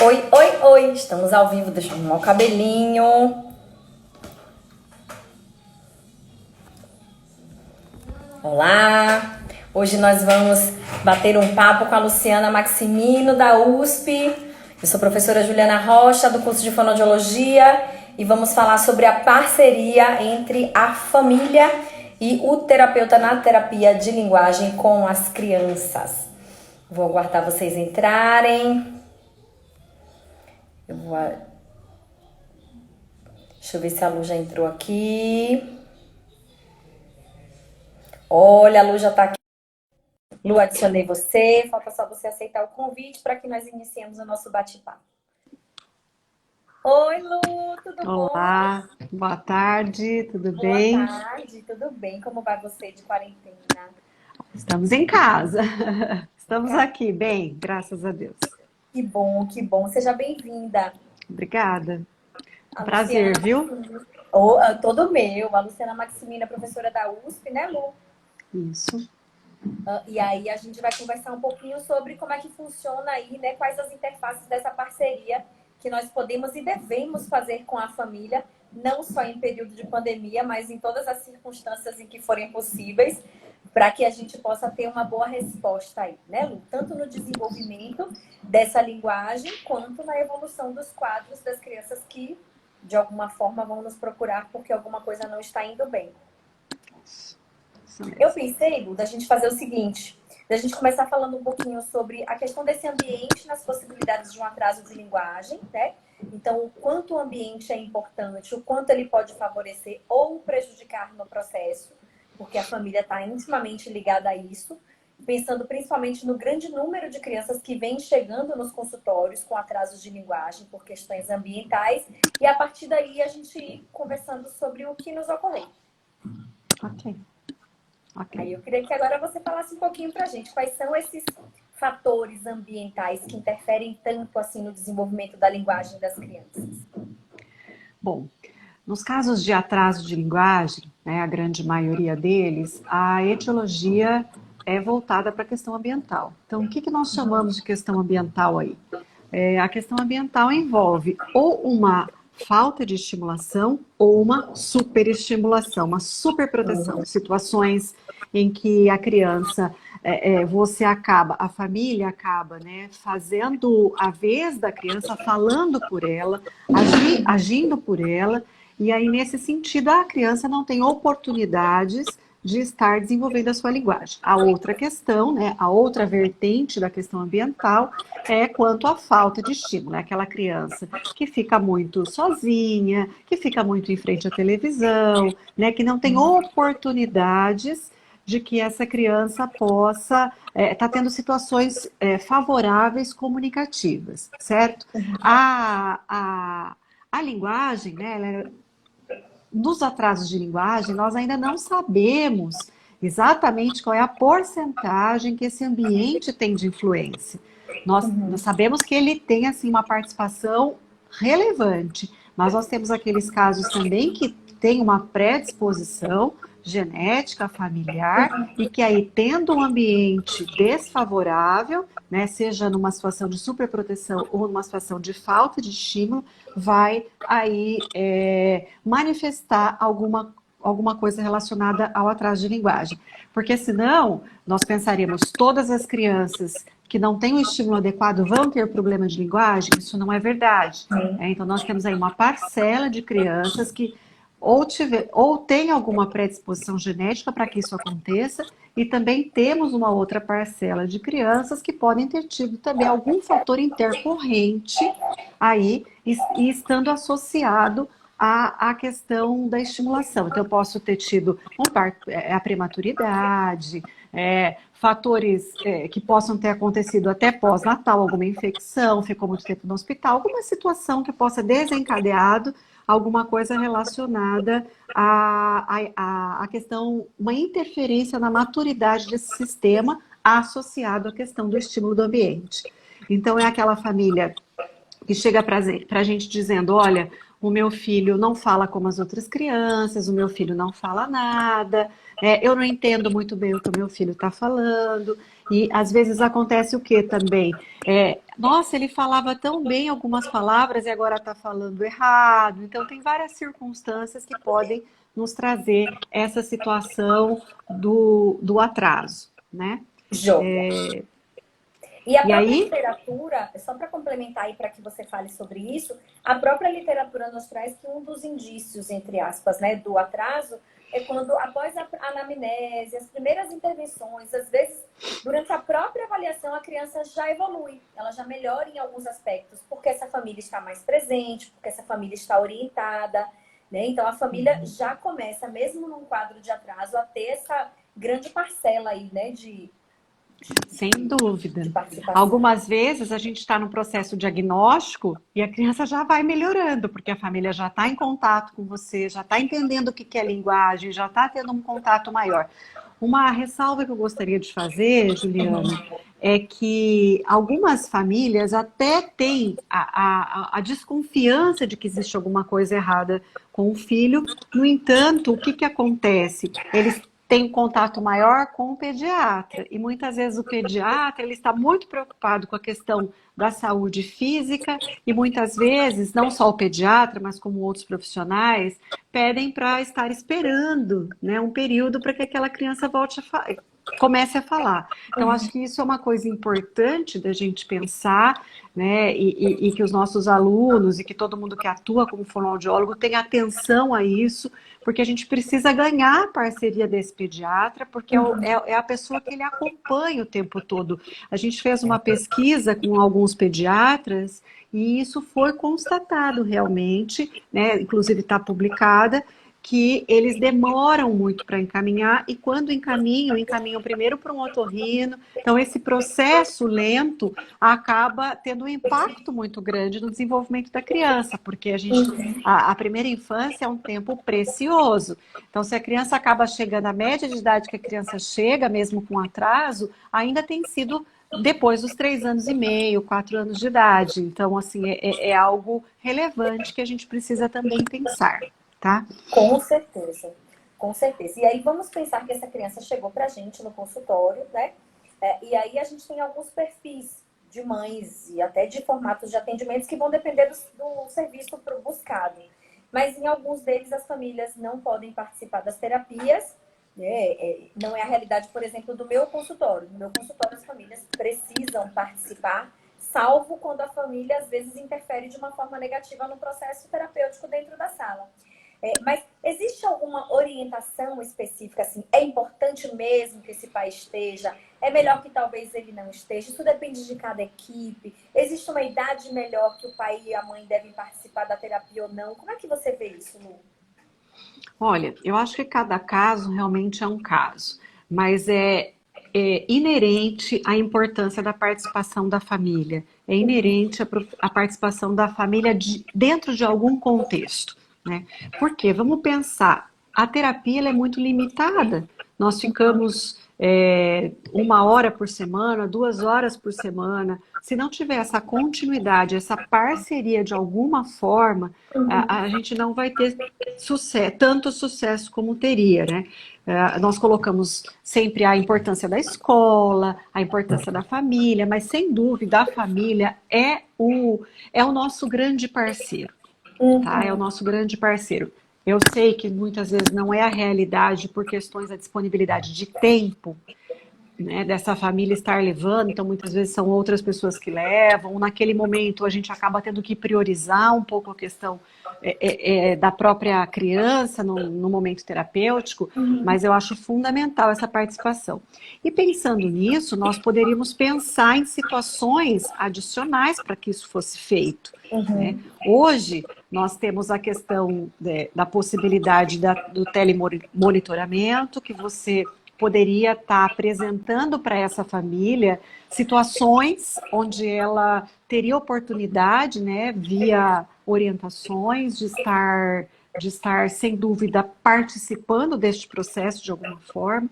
Oi, oi, oi! Estamos ao vivo, deixa eu arrumar o cabelinho. Olá! Hoje nós vamos bater um papo com a Luciana Maximino, da USP. Eu sou a professora Juliana Rocha, do curso de Fonoaudiologia, e vamos falar sobre a parceria entre a família e o terapeuta na terapia de linguagem com as crianças. Vou aguardar vocês entrarem. Deixa eu ver se a Lu já entrou aqui. Olha, a Lu já tá aqui. Lu, adicionei você. Falta só você aceitar o convite para que nós iniciemos o nosso bate-papo. Oi, Lu, tudo bom? Olá, boa tarde, tudo Boa bem? tarde, tudo bem? Como vai você de quarentena? Estamos em casa, estamos Cara, aqui, bem, graças a Deus. que bom, que bom. Seja bem-vinda. Obrigada, A um Luciana prazer, viu? Maximino. Todo meu. A Luciana Maximino é professora da USP, né, Lu? Isso. E aí a gente vai conversar um pouquinho sobre como é que funciona aí, né? Quais as interfaces dessa parceria que nós podemos e devemos fazer com a família, não só em período de pandemia, mas em todas as circunstâncias em que forem possíveis, para que a gente possa ter uma boa resposta aí, né, Lu? Tanto no desenvolvimento dessa linguagem, quanto na evolução dos quadros das crianças que, de alguma forma, vão nos procurar porque alguma coisa não está indo bem. Isso Eu mesmo. pensei, Lu, da gente fazer o seguinte, da gente começar falando um pouquinho sobre a questão desse ambiente nas possibilidades de um atraso de linguagem, né? Então, o quanto o ambiente é importante, o quanto ele pode favorecer ou prejudicar no processo, porque a família está intimamente ligada a isso, pensando principalmente no grande número de crianças que vêm chegando nos consultórios com atrasos de linguagem por questões ambientais, e a partir daí a gente ir conversando sobre o que nos ocorreu. Ok, ok. Aí eu queria que agora você falasse um pouquinho para a gente quais são esses fatores ambientais que interferem tanto assim no desenvolvimento da linguagem das crianças. Bom, nos casos de atraso de linguagem, né, a grande maioria deles, a etiologia é voltada para a questão ambiental. Então, o que que nós chamamos de questão ambiental aí? A questão ambiental envolve ou uma falta de estimulação ou uma superestimulação, uma superproteção. Situações em que a criança, você acaba, a família acaba, né, fazendo a vez da criança, falando por ela, agindo por ela, e aí nesse sentido a criança não tem oportunidades de estar desenvolvendo a sua linguagem. A outra questão, né, a outra vertente da questão ambiental é quanto à falta de estímulo. É aquela criança que fica muito sozinha, que fica muito em frente à televisão, né, que não tem oportunidades de que essa criança possa estar tendo situações favoráveis comunicativas, certo? A linguagem, né, nos atrasos de linguagem, nós ainda não sabemos exatamente qual é a porcentagem que esse ambiente tem de influência. Nós sabemos que ele tem assim uma participação relevante, mas nós temos aqueles casos também que tem uma predisposição genética familiar e que aí tendo um ambiente desfavorável, né, seja numa situação de superproteção ou numa situação de falta de estímulo, vai aí manifestar alguma coisa relacionada ao atraso de linguagem. Porque senão, nós pensaríamos, todas as crianças que não têm o estímulo adequado vão ter problema de linguagem? Isso não é verdade. Então, nós temos aí uma parcela de crianças que ou tem alguma predisposição genética para que isso aconteça, e também temos uma outra parcela de crianças que podem ter tido também algum fator intercorrente aí, e estando associado à questão da estimulação. Então, eu posso ter tido a prematuridade, fatores que possam ter acontecido até pós-natal, alguma infecção, ficou muito tempo no hospital, alguma situação que possa desencadeado alguma coisa relacionada à questão, uma interferência na maturidade desse sistema associado à questão do estímulo do ambiente. Então, é aquela família que chega para a gente dizendo, olha, o meu filho não fala como as outras crianças, o meu filho não fala nada, eu não entendo muito bem o que o meu filho está falando. E às vezes acontece o que também? Nossa, ele falava tão bem algumas palavras e agora está falando errado. Então, tem várias circunstâncias que podem nos trazer essa situação do atraso, né? Joia. E a E própria aí, literatura, só para complementar aí para que você fale sobre isso, a própria literatura nos traz que um dos indícios, entre aspas, né, do atraso é quando, após a anamnese, as primeiras intervenções, às vezes, durante a própria avaliação, a criança já evolui, ela já melhora em alguns aspectos, porque essa família está mais presente, porque essa família está orientada, né? Então, a família já começa, mesmo num quadro de atraso, a ter essa grande parcela aí, né, sem dúvida. de participação. Algumas vezes a gente está no processo diagnóstico e a criança já vai melhorando, porque a família já está em contato com você, já está entendendo o que é linguagem, já está tendo um contato maior. Uma ressalva que eu gostaria de fazer, Juliana, é que algumas famílias até têm a desconfiança de que existe alguma coisa errada com o filho. No entanto, o que acontece? Eles têm um contato maior com o pediatra. E muitas vezes o pediatra ele está muito preocupado com a questão da saúde física e muitas vezes, não só o pediatra, mas como outros profissionais, pedem para estar esperando, né, um período para que aquela criança comece a falar. Então, acho que isso é uma coisa importante da gente pensar, né, e que os nossos alunos e que todo mundo que atua como fonoaudiólogo tenha atenção a isso, porque a gente precisa ganhar a parceria desse pediatra, porque é a pessoa que ele acompanha o tempo todo. A gente fez uma pesquisa com alguns pediatras e isso foi constatado realmente, né, inclusive está publicada, que eles demoram muito para encaminhar e quando encaminham primeiro para um otorrino. Então, esse processo lento acaba tendo um impacto muito grande no desenvolvimento da criança, porque a primeira infância é um tempo precioso. Então, se a criança acaba chegando à média de idade que a criança chega, mesmo com atraso, ainda tem sido depois dos 3 anos e meio, 4 anos de idade. Então, assim, é algo relevante que a gente precisa também pensar, tá? Com certeza, com certeza. E aí vamos pensar que essa criança chegou para a gente no consultório, né? E aí a gente tem alguns perfis de mães e até de formatos de atendimentos que vão depender do serviço buscado. Mas em alguns deles as famílias não podem participar das terapias, né? Não é a realidade, por exemplo, do meu consultório. No meu consultório as famílias precisam participar, salvo quando a família às vezes interfere de uma forma negativa no processo terapêutico dentro da sala. Mas existe alguma orientação específica, assim, é importante mesmo que esse pai esteja? É melhor que talvez ele não esteja? Isso depende de cada equipe. Existe uma idade melhor que o pai e a mãe devem participar da terapia ou não? Como é que você vê isso, Lu? Olha, eu acho que cada caso realmente é um caso, mas é inerente à importância da participação da família, é inerente à participação da família dentro de algum contexto, né? Porque, vamos pensar, a terapia ela é muito limitada, nós ficamos 1 hora por semana, 2 horas por semana, se não tiver essa continuidade, essa parceria de alguma forma, a gente não vai ter tanto sucesso como teria, né? Nós colocamos sempre a importância da escola, a importância da família, mas sem dúvida a família é o nosso grande parceiro, tá? É o nosso grande parceiro. Eu sei que muitas vezes não é a realidade por questões da disponibilidade de tempo, né, dessa família estar levando, então muitas vezes são outras pessoas que levam. Naquele momento a gente acaba tendo que priorizar um pouco a questão da própria criança no momento terapêutico, mas eu acho fundamental essa participação. E pensando nisso, nós poderíamos pensar em situações adicionais para que isso fosse feito, né? Hoje nós temos a questão da possibilidade do telemonitoramento, que você poderia estar apresentando para essa família situações onde ela teria oportunidade, né, via orientações, de estar de estar, sem dúvida, participando deste processo de alguma forma.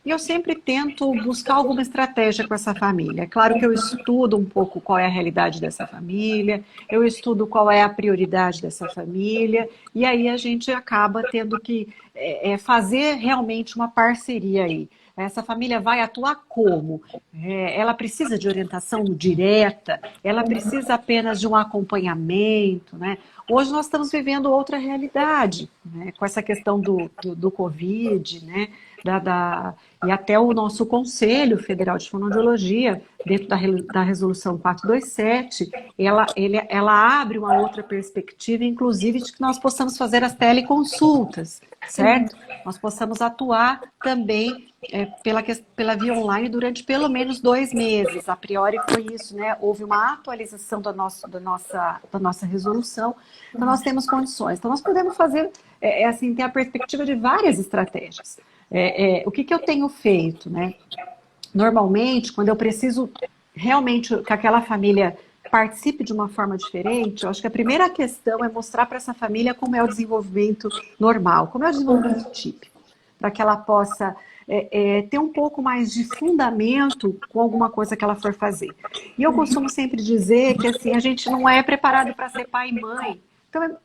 E eu sempre tento buscar alguma estratégia com essa família. É claro que eu estudo um pouco qual é a realidade dessa família, eu estudo qual é a prioridade dessa família, e aí a gente acaba tendo que fazer realmente uma parceria aí. Essa família vai atuar como? Ela precisa de orientação direta? Ela precisa apenas de um acompanhamento, né? Hoje nós estamos vivendo outra realidade, né? Com essa questão do Covid, né? E até o nosso Conselho Federal de Fonoaudiologia, dentro da Resolução 427, ela abre uma outra perspectiva, inclusive de que nós possamos fazer as teleconsultas, certo? Nós possamos atuar também pela via online durante pelo menos 2 meses. A priori foi isso, né? Houve uma atualização da nossa resolução, então nós temos condições. Então nós podemos fazer, assim, ter a perspectiva de várias estratégias. O que eu tenho feito, né? Normalmente, quando eu preciso realmente que aquela família participe de uma forma diferente, eu acho que a primeira questão é mostrar para essa família como é o desenvolvimento normal, como é o desenvolvimento típico, para que ela possa ter um pouco mais de fundamento com alguma coisa que ela for fazer. E eu costumo sempre dizer que assim, a gente não é preparado para ser pai e mãe. Então,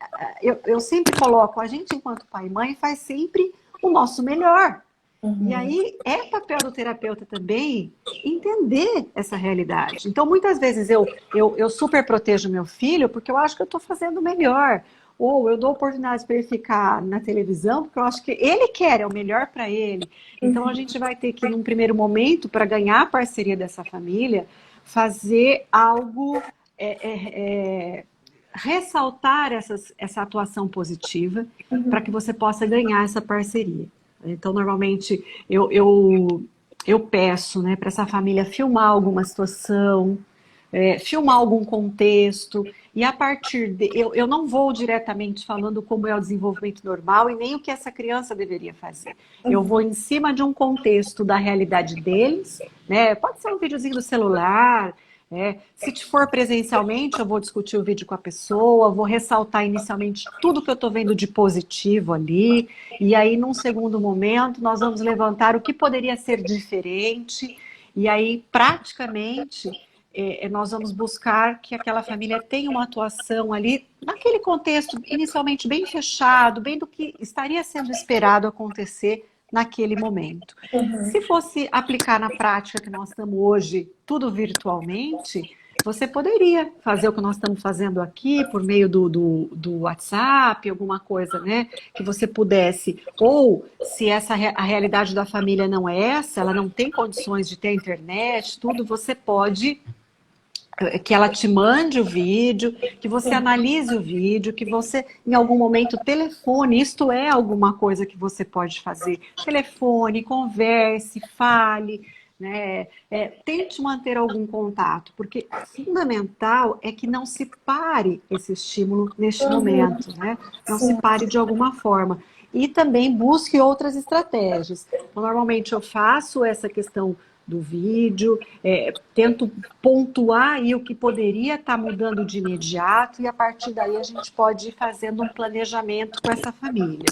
eu sempre coloco, a gente enquanto pai e mãe faz sempre o nosso melhor. E aí é papel do terapeuta também entender essa realidade. Então, muitas vezes eu super protejo meu filho porque eu acho que eu estou fazendo melhor. Ou eu dou oportunidades para ele ficar na televisão porque eu acho que ele quer, é o melhor para ele. Então, a gente vai ter que, num primeiro momento, para ganhar a parceria dessa família, fazer algo, ressaltar essa atuação positiva para que você possa ganhar essa parceria. Então, normalmente, eu peço, né, para essa família filmar alguma situação, filmar algum contexto, e a partir de... Eu não vou diretamente falando como é o desenvolvimento normal e nem o que essa criança deveria fazer. Eu vou em cima de um contexto da realidade deles, né? Pode ser um videozinho do celular... Se for presencialmente, eu vou discutir o vídeo com a pessoa, vou ressaltar inicialmente tudo que eu estou vendo de positivo ali, e aí, num segundo momento, nós vamos levantar o que poderia ser diferente, e aí, praticamente, nós vamos buscar que aquela família tenha uma atuação ali, naquele contexto inicialmente bem fechado, bem do que estaria sendo esperado acontecer naquele momento. Se fosse aplicar na prática que nós estamos hoje, tudo virtualmente, você poderia fazer o que nós estamos fazendo aqui por meio do WhatsApp, alguma coisa, né? Que você pudesse, ou se a realidade da família não é essa, ela não tem condições de ter internet, tudo, você pode... que ela te mande o vídeo, que você analise o vídeo, que você, em algum momento, telefone. Isto é alguma coisa que você pode fazer. Telefone, converse, fale, né? Tente manter algum contato, porque fundamental é que não se pare esse estímulo neste momento, né? Não se pare de alguma forma. E também busque outras estratégias. Então, normalmente eu faço essa questão do vídeo, tento pontuar aí o que poderia estar mudando de imediato e a partir daí a gente pode ir fazendo um planejamento com essa família.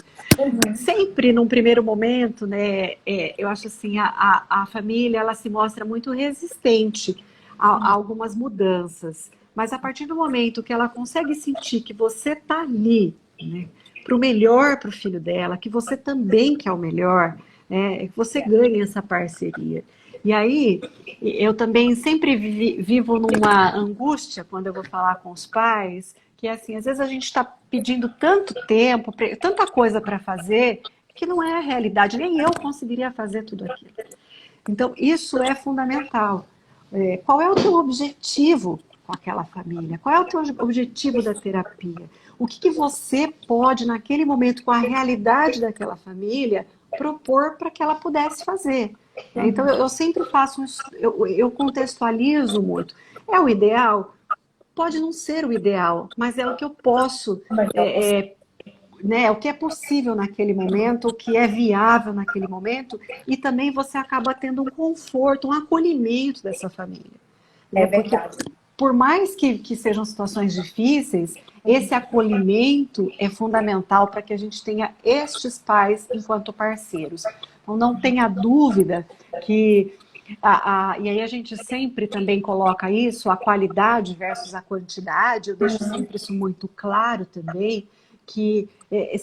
Sempre num primeiro momento, né, eu acho assim, a família ela se mostra muito resistente a algumas mudanças, mas a partir do momento que ela consegue sentir que você está ali, né, para o melhor para o filho dela, que você também quer o melhor, que você ganha essa parceria. E aí, eu também sempre vivo numa angústia quando eu vou falar com os pais, que é assim, às vezes a gente está pedindo tanto tempo, tanta coisa para fazer, que não é a realidade, nem eu conseguiria fazer tudo aquilo. Então, isso é fundamental. Qual é o teu objetivo com aquela família? Qual é o teu objetivo da terapia? O que você pode, naquele momento, com a realidade daquela família, propor para que ela pudesse fazer? Então, eu sempre faço isso, eu contextualizo muito. É o ideal? Pode não ser o ideal, mas é o que eu posso, né, o que é possível naquele momento, o que é viável naquele momento, e também você acaba tendo um conforto, um acolhimento dessa família. É verdade. por mais que sejam situações difíceis, esse acolhimento é fundamental para que a gente tenha estes pais enquanto parceiros. Então, não tenha dúvida que... e aí a gente sempre também coloca isso, a qualidade versus a quantidade, eu deixo sempre isso muito claro também, que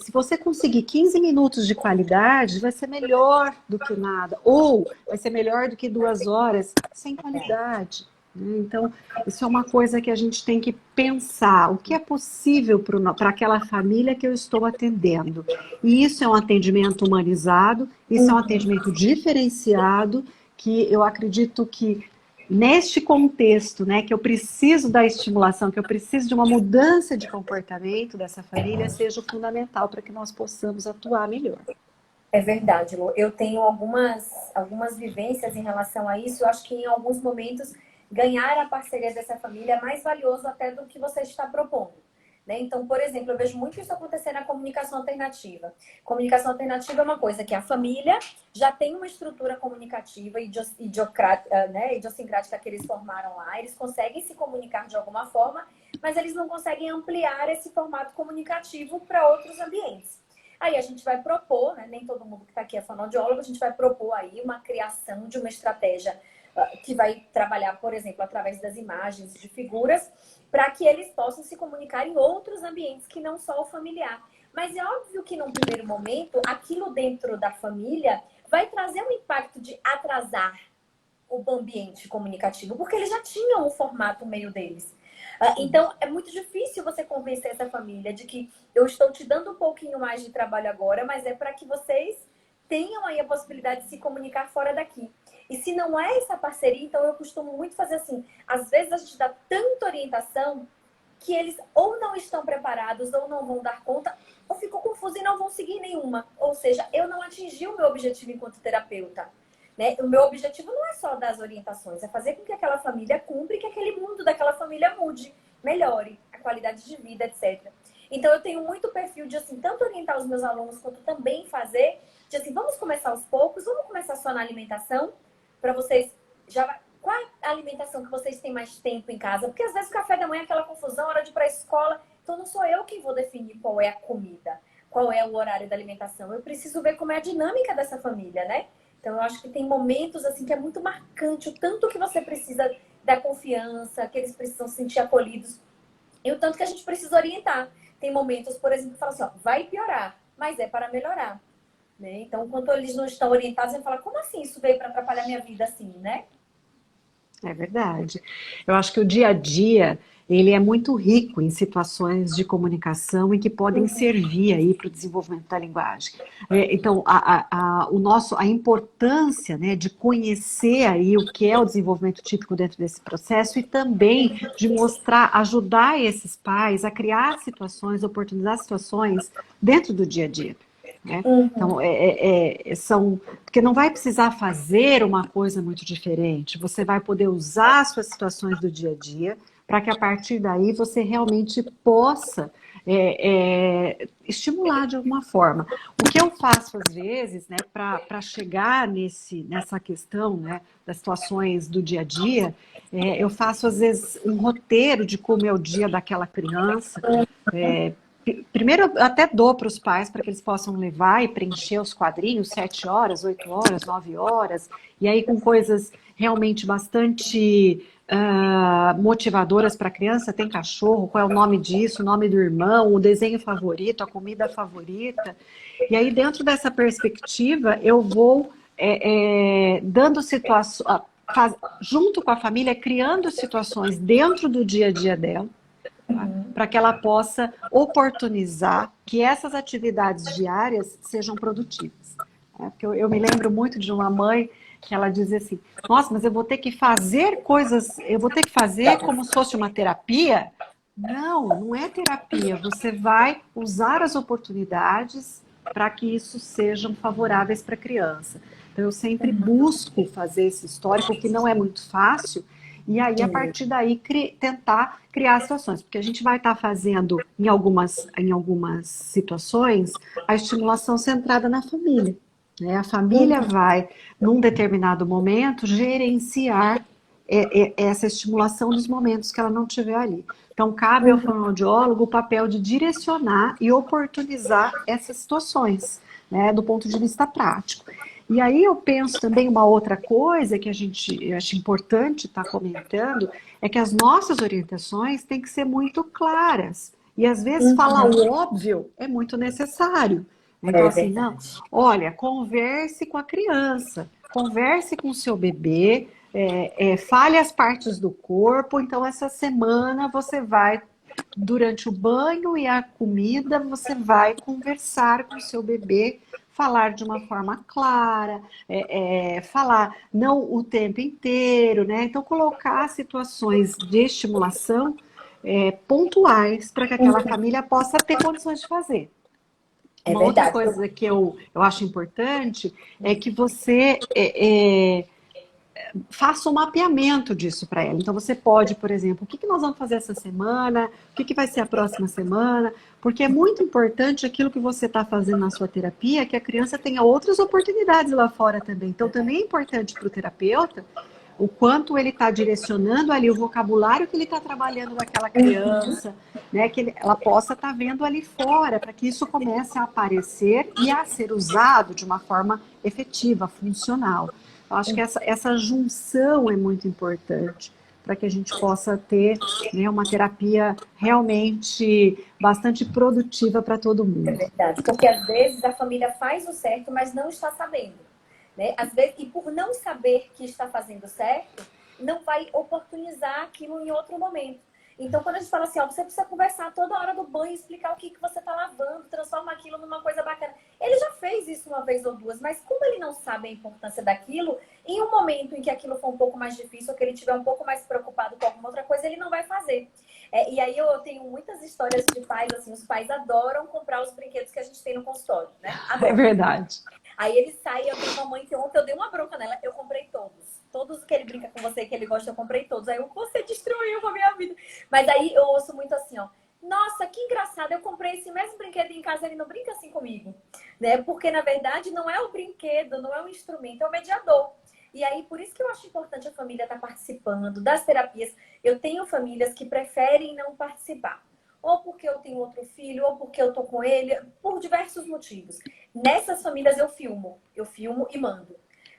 se você conseguir 15 minutos de qualidade, vai ser melhor do que nada, ou vai ser melhor do que 2 horas sem qualidade. Né? Então, isso é uma coisa que a gente tem que pensar, o que é possível para aquela família que eu estou atendendo. E isso é um atendimento humanizado, isso é um atendimento diferenciado, que eu acredito que neste contexto, né, que eu preciso da estimulação, que eu preciso de uma mudança de comportamento dessa família, seja o fundamental para que nós possamos atuar melhor. É verdade, Lu. Eu tenho algumas vivências em relação a isso. Eu acho que em alguns momentos ganhar a parceria dessa família é mais valioso até do que você está propondo. Né? Então, por exemplo, eu vejo muito isso acontecer na comunicação alternativa. Comunicação alternativa é uma coisa que a família já tem uma estrutura comunicativa e idiosincrática que eles formaram lá, eles conseguem se comunicar de alguma forma, mas eles não conseguem ampliar esse formato comunicativo para outros ambientes. Aí a gente vai propor, né? Nem todo mundo que está aqui é fonoaudiólogo, a gente vai propor aí uma criação de uma estratégia que vai trabalhar, por exemplo, através das imagens, de figuras, para que eles possam se comunicar em outros ambientes que não só o familiar. Mas é óbvio que, num primeiro momento, aquilo dentro da família vai trazer um impacto de atrasar o ambiente comunicativo, porque eles já tinham o formato meio deles. Então, é muito difícil você convencer essa família de que eu estou te dando um pouquinho mais de trabalho agora, mas é para que vocês tenham aí a possibilidade de se comunicar fora daqui. E se não é essa parceria, então eu costumo muito fazer assim. Às vezes a gente dá tanta orientação que eles ou não estão preparados ou não vão dar conta, ou ficam confusos e não vão seguir nenhuma. Ou seja, eu não atingi o meu objetivo enquanto terapeuta. Né? O meu objetivo não é só dar as orientações, é fazer com que aquela família cumpra e que aquele mundo daquela família mude, melhore a qualidade de vida, etc. Então eu tenho muito perfil de assim, tanto orientar os meus alunos quanto também fazer, de assim, vamos começar aos poucos, vamos começar só na alimentação, para vocês já... Qual é a alimentação que vocês têm mais tempo em casa? Porque às vezes o café da manhã é aquela confusão, hora de ir para a escola, então não sou eu quem vou definir qual é a comida, qual é o horário da alimentação. Eu preciso ver como é a dinâmica dessa família, né? Então, eu acho que tem momentos assim que é muito marcante o tanto que você precisa da confiança, que eles precisam se sentir acolhidos e o tanto que a gente precisa orientar. Tem momentos, por exemplo, que fala assim, ó, vai piorar, mas é para melhorar. Né? Então, quando eles não estão orientados, eles falam, como assim isso veio para atrapalhar minha vida assim, né? É verdade. Eu acho que o dia a dia, ele é muito rico em situações de comunicação e que podem servir aí para o desenvolvimento da linguagem. Então, a importância, né, de conhecer aí o que é o desenvolvimento típico dentro desse processo e também de mostrar, ajudar esses pais a criar situações, oportunizar situações dentro do dia a dia. Né? Então, porque não vai precisar fazer uma coisa muito diferente, você vai poder usar as suas situações do dia a dia para que a partir daí você realmente possa estimular de alguma forma. O que eu faço às vezes, né, para chegar nessa questão, né, das situações do dia a dia, eu faço às vezes um roteiro de como é o dia daquela criança. Primeiro, eu até dou para os pais para que eles possam levar e preencher os quadrinhos, 7 horas, 8 horas, 9 horas, e aí com coisas realmente bastante motivadoras para a criança. Tem cachorro, qual é o nome disso, o nome do irmão, o desenho favorito, a comida favorita. E aí, dentro dessa perspectiva, eu vou dando situações, junto com a família, criando situações dentro do dia a dia dela, para que ela possa oportunizar que essas atividades diárias sejam produtivas. Porque eu me lembro muito de uma mãe que ela dizia assim, nossa, mas eu vou ter que fazer coisas, eu vou ter que fazer como se fosse uma terapia? Não, não é terapia, você vai usar as oportunidades para que isso sejam favoráveis para a criança. Então eu sempre busco fazer esse histórico, que não é muito fácil, e aí, a partir daí, tentar criar situações. Porque a gente vai estar fazendo, em algumas situações, a estimulação centrada na família. Né? A família vai, num determinado momento, gerenciar essa estimulação dos momentos que ela não tiver ali. Então, cabe ao fonoaudiólogo o papel de direcionar e oportunizar essas situações, né, do ponto de vista prático. E aí eu penso também uma outra coisa que eu acho importante estar comentando, é que as nossas orientações têm que ser muito claras. E às vezes falar o óbvio é muito necessário. Então, É assim, não, verdade. olha, converse com a criança, converse com o seu bebê, fale as partes do corpo. Então, essa semana você vai, durante o banho e a comida, você vai conversar com o seu bebê, falar de uma forma clara, falar não o tempo inteiro, né? Então, colocar situações de estimulação pontuais para que aquela família possa ter condições de fazer. É Uma outra verdade. coisa que eu acho importante é que você faça um mapeamento disso para ela. Então, você pode, por exemplo, o que nós vamos fazer essa semana, o que vai ser a próxima semana, porque é muito importante aquilo que você está fazendo na sua terapia, que a criança tenha outras oportunidades lá fora também. Então, também é importante para o terapeuta o quanto ele está direcionando ali o vocabulário que ele está trabalhando daquela criança, né, que ela possa estar vendo ali fora, para que isso comece a aparecer e a ser usado de uma forma efetiva, funcional. Eu acho que essa junção é muito importante para que a gente possa ter, né, uma terapia realmente bastante produtiva para todo É mundo. verdade. Porque às vezes a família faz o certo, mas não está sabendo. Né? Às vezes, e por não saber que está fazendo certo, não vai oportunizar aquilo em outro momento. Então, quando a gente fala assim, ó, você precisa conversar toda hora do banho, explicar o que você está lavando, transforma aquilo numa coisa bacana. Ele já fez isso uma vez ou duas, mas como ele não sabe a importância daquilo, em um momento em que aquilo for um pouco mais difícil, ou que ele estiver um pouco mais preocupado com alguma outra coisa, ele não vai fazer. E aí eu tenho muitas histórias de pais, assim, os pais adoram comprar os brinquedos que a gente tem no consultório, né? É Adoram. verdade. Aí ele sai, eu tenho uma mãe que ontem eu dei uma bronca nela, eu comprei todos. Todos que ele brinca com você, que ele gosta, eu comprei todos. Aí você destruiu com a minha vida. Mas aí eu ouço muito assim, ó. Nossa, que engraçado, eu comprei esse mesmo brinquedo em casa, ele não brinca assim comigo. Né? Porque, na verdade, não é o brinquedo, não é o instrumento, é o mediador. E aí, por isso que eu acho importante a família estar participando das terapias. Eu tenho famílias que preferem não participar. Ou porque eu tenho outro filho, ou porque eu tô com ele, por diversos motivos. Nessas famílias eu filmo e mando.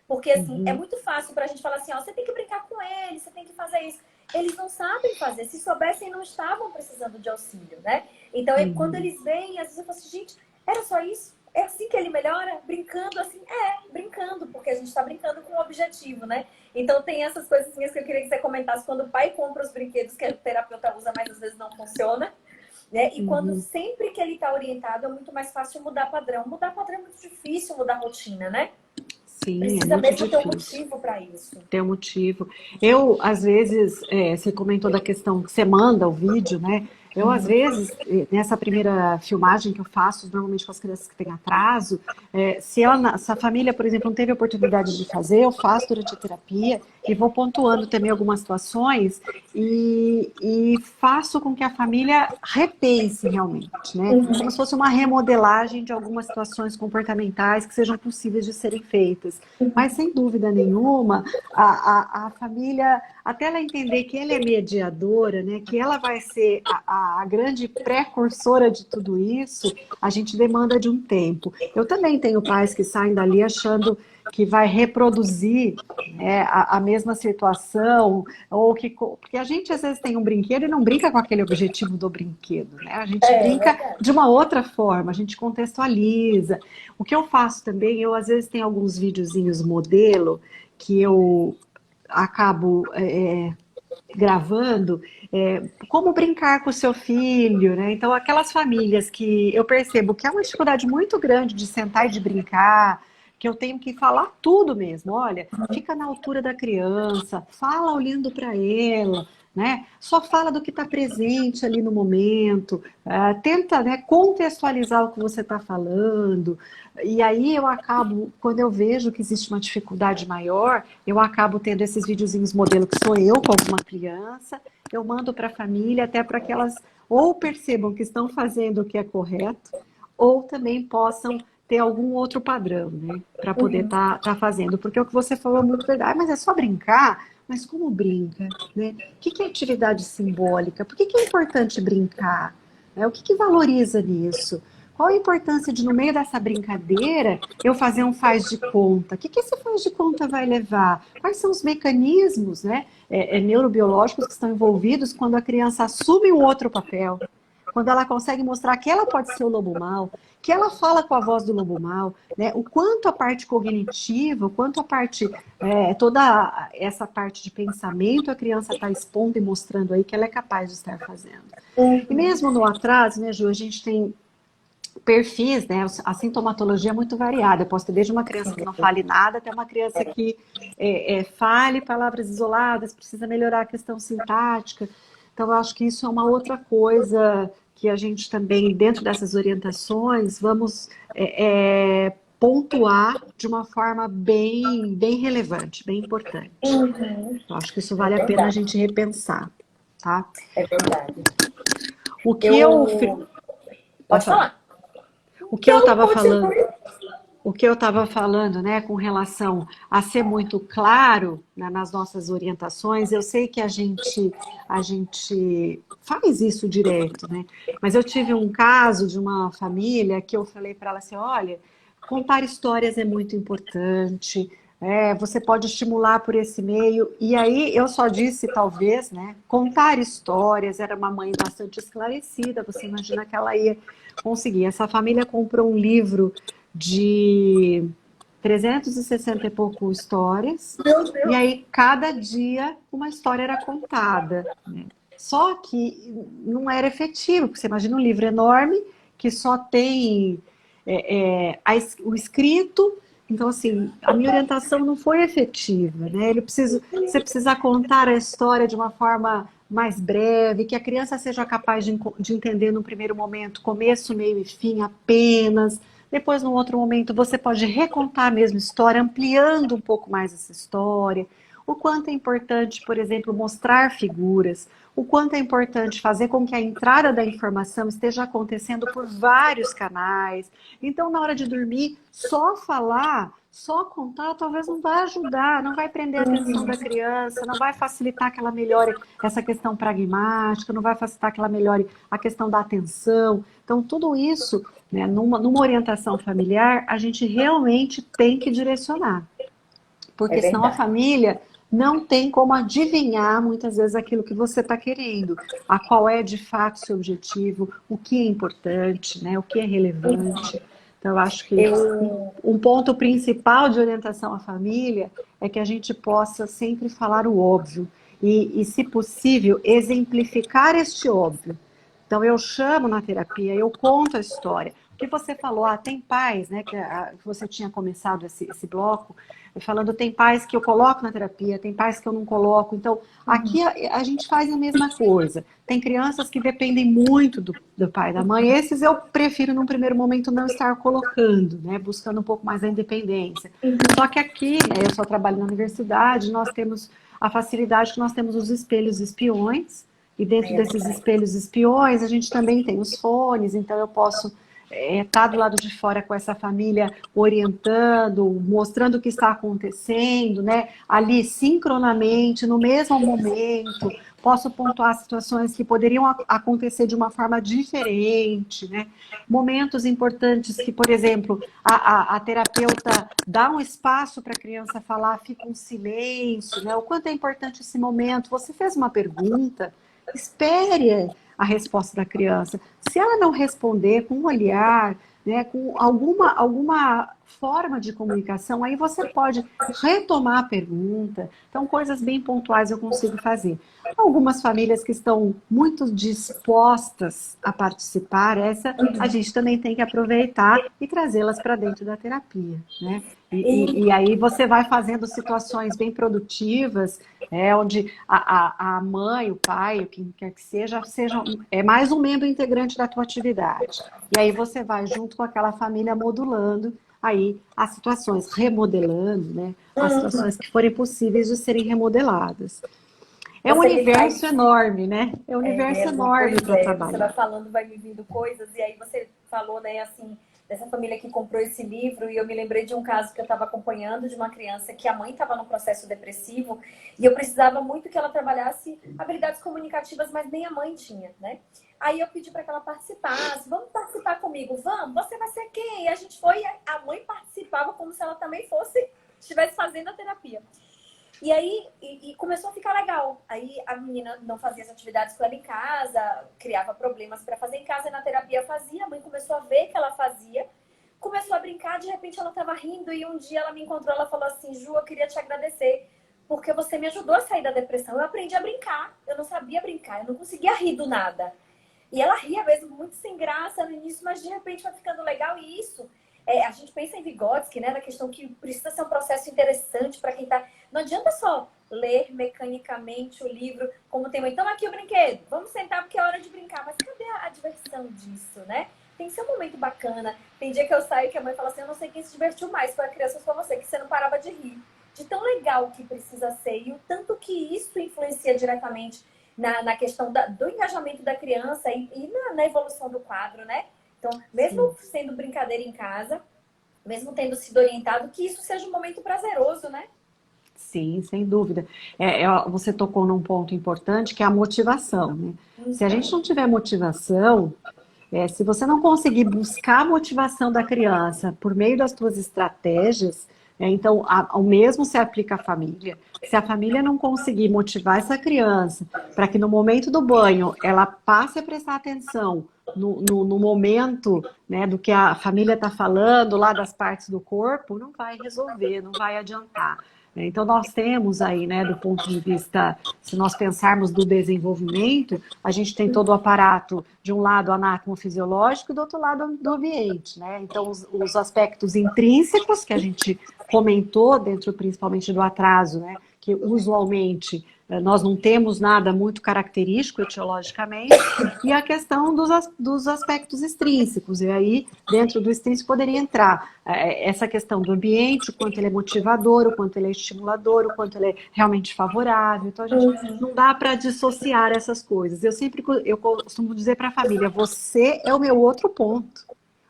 Porque assim, é muito fácil pra gente falar assim, ó, você tem que brincar com ele, você tem que fazer isso. Eles não sabem fazer, se soubessem não estavam precisando de auxílio, né? Então, quando eles veem, às vezes eu falo assim, gente, era só isso? É assim que ele melhora? Brincando assim? Brincando, porque a gente tá brincando com um objetivo, né? Então tem essas coisas que eu queria que você comentasse quando o pai compra os brinquedos que o terapeuta usa, mas às vezes não funciona. Né? E quando sempre que ele está orientado, é muito mais fácil mudar padrão. Mudar padrão é muito difícil, mudar rotina, né? Sim, é Precisa muito mesmo ter um difícil. motivo para isso. Tem um motivo. Eu, às vezes, você comentou da questão que você manda o vídeo, né? Eu, às vezes, nessa primeira filmagem que eu faço, normalmente com as crianças que têm atraso, se a família, por exemplo, não teve oportunidade de fazer, eu faço durante a terapia e vou pontuando também algumas situações e faço com que a família repense realmente, né? Como se fosse uma remodelagem de algumas situações comportamentais que sejam possíveis de serem feitas. Mas, sem dúvida nenhuma, a família, até ela entender que ela é mediadora, né, que ela vai ser a grande precursora de tudo isso, a gente demanda de um tempo. Eu também tenho pais que saem dali achando que vai reproduzir, né, a mesma situação, ou que, porque a gente às vezes tem um brinquedo e não brinca com aquele objetivo do brinquedo, né? A gente brinca de uma outra forma, a gente contextualiza. O que eu faço também, eu às vezes tenho alguns videozinhos modelo que eu acabo gravando, como brincar com o seu filho, né? Então, aquelas famílias que eu percebo que é uma dificuldade muito grande de sentar e de brincar, que eu tenho que falar tudo mesmo. Olha, fica na altura da criança, fala olhando para ela, né? Só fala do que está presente ali no momento, tenta, né, contextualizar o que você está falando. E aí eu acabo, quando eu vejo que existe uma dificuldade maior, eu acabo tendo esses videozinhos modelo que sou eu com alguma criança, eu mando para a família até para que elas ou percebam que estão fazendo o que é correto, ou também possam ter algum outro padrão, né, para poder tá fazendo. Porque o que você falou é muito verdade, mas é só brincar. mas como brinca, né? O que é atividade simbólica? Por que é importante brincar? Né? O que valoriza nisso? Qual a importância de, no meio dessa brincadeira, eu fazer um faz de conta? O que esse faz de conta vai levar? Quais são os mecanismos, né, neurobiológicos que estão envolvidos quando a criança assume um outro papel? Quando ela consegue mostrar que ela pode ser o lobo mau, que ela fala com a voz do lobo mau, né? O quanto a parte cognitiva, o quanto a parte, toda essa parte de pensamento a criança está expondo e mostrando aí que ela é capaz de estar fazendo. E mesmo no atraso, né, Ju, a gente tem perfis, né? A sintomatologia é muito variada. Eu posso ter desde uma criança que não fale nada até uma criança que fale palavras isoladas, precisa melhorar a questão sintática. Então, eu acho que isso é uma outra coisa que a gente também, dentro dessas orientações, vamos pontuar de uma forma bem relevante, bem importante. Eu acho que isso vale a pena a gente repensar, tá? É verdade. O que eu... Pode falar. O que eu estava falando... O que eu estava falando, né, com relação a ser muito claro, né, nas nossas orientações, eu sei que a gente faz isso direto, né? Mas eu tive um caso de uma família que eu falei para ela assim, olha, contar histórias é muito importante, você pode estimular por esse meio. E aí eu só disse, talvez, né, contar histórias, era uma mãe bastante esclarecida, você imagina que ela ia conseguir. Essa família comprou um livro de 360 e pouco histórias, e aí cada dia uma história era contada, né? Só que não era efetivo, porque você imagina um livro enorme que só tem o escrito, então assim, a minha orientação não foi efetiva, né? Você precisa contar a história de uma forma mais breve, que a criança seja capaz de entender no primeiro momento, começo, meio e fim apenas. Depois, no outro momento, você pode recontar a mesma história, ampliando um pouco mais essa história. O quanto é importante, por exemplo, mostrar figuras. O quanto é importante fazer com que a entrada da informação esteja acontecendo por vários canais. Então, na hora de dormir, só falar, só contar, talvez não vai ajudar, não vai prender a atenção da criança, não vai facilitar que ela melhore essa questão pragmática, não vai facilitar que ela melhore a questão da atenção. Então, tudo isso, né, numa orientação familiar, a gente realmente tem que direcionar. Porque senão a família não tem como adivinhar, muitas vezes, aquilo que você está querendo. A qual é, de fato, o seu objetivo, o que é importante, né, o que é relevante. Então, eu acho que um ponto principal de orientação à família é que a gente possa sempre falar o óbvio. E se possível, exemplificar este óbvio. Então, eu chamo na terapia, eu conto a história. O que você falou, tem pais, né, que você tinha começado esse bloco, falando, tem pais que eu coloco na terapia, tem pais que eu não coloco. Então, aqui a gente faz a mesma coisa. Tem crianças que dependem muito do pai e da mãe. Esses eu prefiro, num primeiro momento, não estar colocando, né, buscando um pouco mais a independência. Só que aqui, né, eu só trabalho na universidade, nós temos a facilidade que nós temos os espelhos espiões, e dentro desses espelhos espiões, a gente também tem os fones, então eu posso estar do lado de fora com essa família, orientando, mostrando o que está acontecendo, né? Ali sincronamente, no mesmo momento, posso pontuar situações que poderiam acontecer de uma forma diferente, né? Momentos importantes que, por exemplo, a terapeuta dá um espaço para a criança falar, fica um silêncio, né? O quanto é importante esse momento. Você fez uma pergunta, espere a resposta da criança. Se ela não responder com um olhar, né, com alguma forma de comunicação, aí você pode retomar a pergunta. Então, coisas bem pontuais eu consigo fazer. Algumas famílias que estão muito dispostas a participar, a gente também tem que aproveitar e trazê-las para dentro da terapia, né? E aí você vai fazendo situações bem produtivas, onde a mãe, o pai, quem quer que seja mais um membro integrante da tua atividade. E aí você vai junto com aquela família modulando aí as situações, remodelando, né? As situações que forem possíveis de serem remodeladas. É um universo enorme, né? É um universo enorme para trabalhar. Você vai falando, vai me vindo coisas, e aí você falou, né, assim, dessa família que comprou esse livro, e eu me lembrei de um caso que eu estava acompanhando de uma criança que a mãe estava num processo depressivo e eu precisava muito que ela trabalhasse habilidades comunicativas, mas nem a mãe tinha, né? Aí eu pedi para que ela participasse. Vamos participar comigo? Vamos? Você vai ser quem? E a gente foi, a mãe participava como se ela também estivesse fazendo a terapia. E aí começou a ficar legal. Aí a menina não fazia as atividades com ela em casa, criava problemas para fazer em casa, e na terapia fazia. A mãe começou a ver que ela fazia, começou a brincar, de repente ela estava rindo, e um dia ela me encontrou, ela falou assim: Ju, eu queria te agradecer, porque você me ajudou a sair da depressão. Eu aprendi a brincar, eu não sabia brincar, eu não conseguia rir do nada. E ela ria mesmo, muito sem graça no início, mas de repente vai ficando legal. E isso, a gente pensa em Vygotsky, né, da questão que precisa ser um processo interessante para quem tá... Não adianta só ler mecanicamente o livro, como tem... Então aqui o brinquedo, vamos sentar porque é hora de brincar. Mas cadê a diversão disso, né? Tem que ser um momento bacana. Tem dia que eu saio que a mãe fala assim: eu não sei quem se divertiu mais, foi a criança ou foi você, que você não parava de rir. De tão legal que precisa ser, e o tanto que isso influencia diretamente na questão do engajamento da criança e na evolução do quadro, né? Então, mesmo sendo brincadeira em casa, mesmo tendo sido orientado, que isso seja um momento prazeroso, né? Sim, sem dúvida. Você tocou num ponto importante, que é a motivação, né? Se a gente não tiver motivação, se você não conseguir buscar a motivação da criança por meio das suas estratégias, então o mesmo se aplica à família. Se a família não conseguir motivar essa criança para que no momento do banho ela passe a prestar atenção no momento, né, do que a família está falando, lá das partes do corpo, não vai resolver, não vai adiantar. Então, nós temos aí, né, do ponto de vista, se nós pensarmos do desenvolvimento, a gente tem todo o aparato, de um lado anatomofisiológico e do outro lado do ambiente, né? Então, os aspectos intrínsecos, que a gente comentou, dentro principalmente do atraso, né, que usualmente nós não temos nada muito característico etiologicamente, e a questão dos aspectos extrínsecos. E aí, dentro do extrínseco, poderia entrar essa questão do ambiente, o quanto ele é motivador, o quanto ele é estimulador, o quanto ele é realmente favorável. Então, a gente não dá para dissociar essas coisas. Eu costumo dizer para a família: você é o meu outro ponto.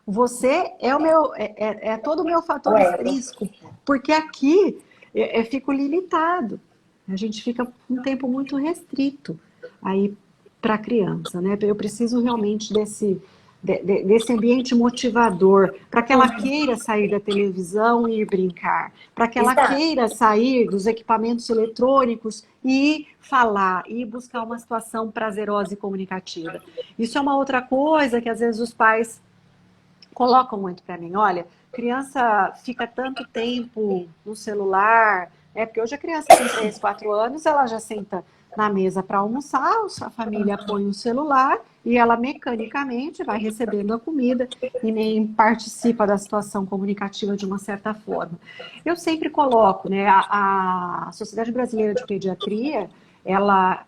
Você é o meu, todo o meu fator extrínseco, porque aqui eu fico limitado. A gente fica um tempo muito restrito aí para a criança, né? Eu preciso realmente desse ambiente motivador, para que ela queira sair da televisão e ir brincar, para que ela queira sair dos equipamentos eletrônicos e falar, e buscar uma situação prazerosa e comunicativa. Isso é uma outra coisa que às vezes os pais colocam muito para mim: olha, criança fica tanto tempo no celular, porque hoje a criança tem 3, 4 anos, ela já senta na mesa para almoçar, a família põe o celular e ela mecanicamente vai recebendo a comida e nem participa da situação comunicativa de uma certa forma. Eu sempre coloco, né, a Sociedade Brasileira de Pediatria, ela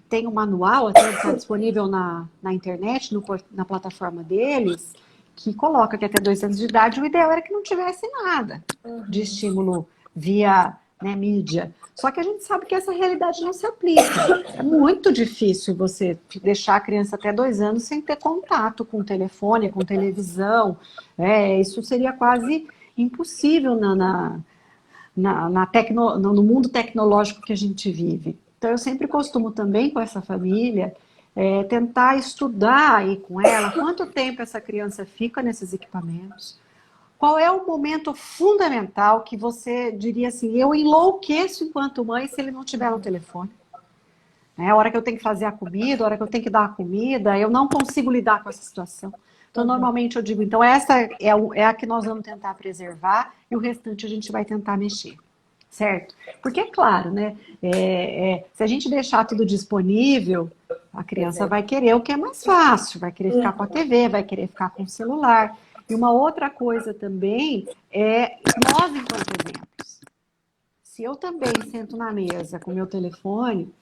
tem um manual, até está disponível na internet, na plataforma deles, que coloca que até 2 anos de idade o ideal era que não tivesse nada de estímulo via, né, mídia. Só que a gente sabe que essa realidade não se aplica. É muito difícil você deixar a criança até 2 anos sem ter contato com telefone, com televisão. Isso seria quase impossível no mundo tecnológico que a gente vive. Então, eu sempre costumo também, com essa família, tentar estudar aí com ela quanto tempo essa criança fica nesses equipamentos, qual é o momento fundamental que você diria assim: eu enlouqueço enquanto mãe se ele não tiver no telefone. A hora que eu tenho que fazer a comida, a hora que eu tenho que dar a comida, eu não consigo lidar com essa situação. Então, normalmente eu digo: então essa é a que nós vamos tentar preservar e o restante a gente vai tentar mexer. Certo? Porque é claro, né? Se a gente deixar tudo disponível, a criança vai querer o que é mais fácil, vai querer ficar com a TV, vai querer ficar com o celular. E uma outra coisa também é nós, enquanto exemplos. Se eu também sento na mesa com o meu telefone,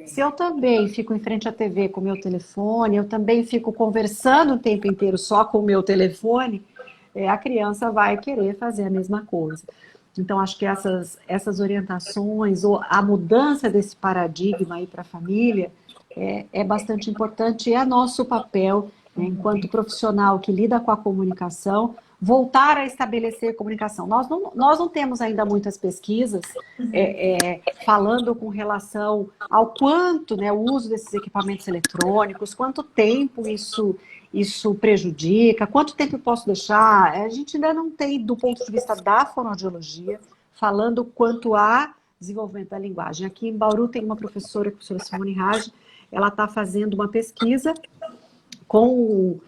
se eu também fico em frente à TV com o meu telefone, eu também fico conversando o tempo inteiro só com o meu telefone, a criança vai querer fazer a mesma coisa. Então, acho que essas orientações, ou a mudança desse paradigma aí para a família, é bastante importante, e é nosso papel né, enquanto profissional que lida com a comunicação, voltar a estabelecer comunicação. Nós não temos ainda muitas pesquisas falando com relação ao quanto, né, o uso desses equipamentos eletrônicos, quanto tempo isso prejudica, quanto tempo eu posso deixar. A gente ainda não tem, do ponto de vista da fonoaudiologia, falando quanto a desenvolvimento da linguagem. Aqui em Bauru tem uma professora, a professora Simone Raj, ela está fazendo uma pesquisa com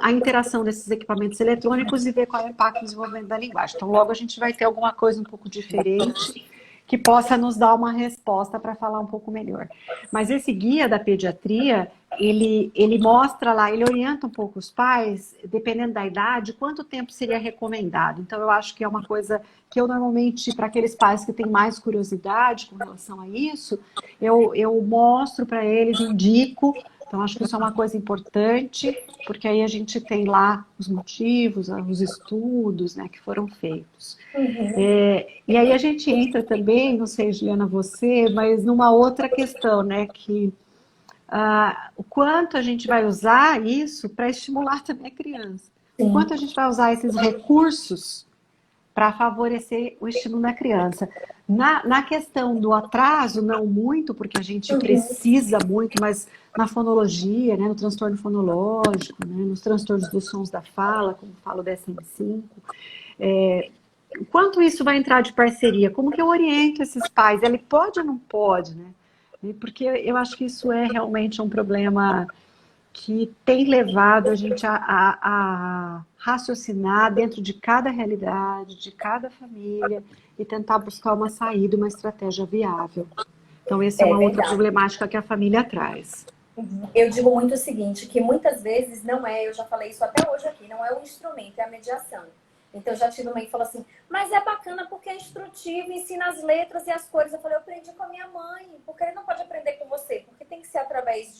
a interação desses equipamentos eletrônicos e ver qual é o impacto no desenvolvimento da linguagem. Então, logo a gente vai ter alguma coisa um pouco diferente que possa nos dar uma resposta para falar um pouco melhor. Mas esse guia da pediatria, ele mostra lá, ele orienta um pouco os pais, dependendo da idade, quanto tempo seria recomendado. Então, eu acho que é uma coisa que eu normalmente, para aqueles pais que têm mais curiosidade com relação a isso, eu mostro para eles, indico. Então, acho que isso é uma coisa importante, porque aí a gente tem lá os motivos, os estudos, né, que foram feitos. E aí a gente entra também, não sei, Juliana, você, mas numa outra questão, né, que o quanto a gente vai usar isso para estimular também a criança. O quanto a gente vai usar esses recursos para favorecer o estímulo da criança. Na questão do atraso, não muito, porque a gente precisa muito, mas na fonologia, né, no transtorno fonológico, né, nos transtornos dos sons da fala, como falo DSM-5, quanto isso vai entrar de parceria? Como que eu oriento esses pais? Ele pode ou não pode, né? Porque eu acho que isso é realmente um problema que tem levado a gente a raciocinar dentro de cada realidade, de cada família, e tentar buscar uma saída, uma estratégia viável. Então, essa é uma outra problemática que a família traz. Eu digo muito o seguinte, que muitas vezes não é, eu já falei isso até hoje aqui, não é o instrumento, é a mediação. Então, eu já tive uma mãe que falou assim, mas é bacana porque é instrutivo, ensina as letras e as cores. Eu falei, eu aprendi com a minha mãe, porque ele não pode aprender com você, porque tem que ser através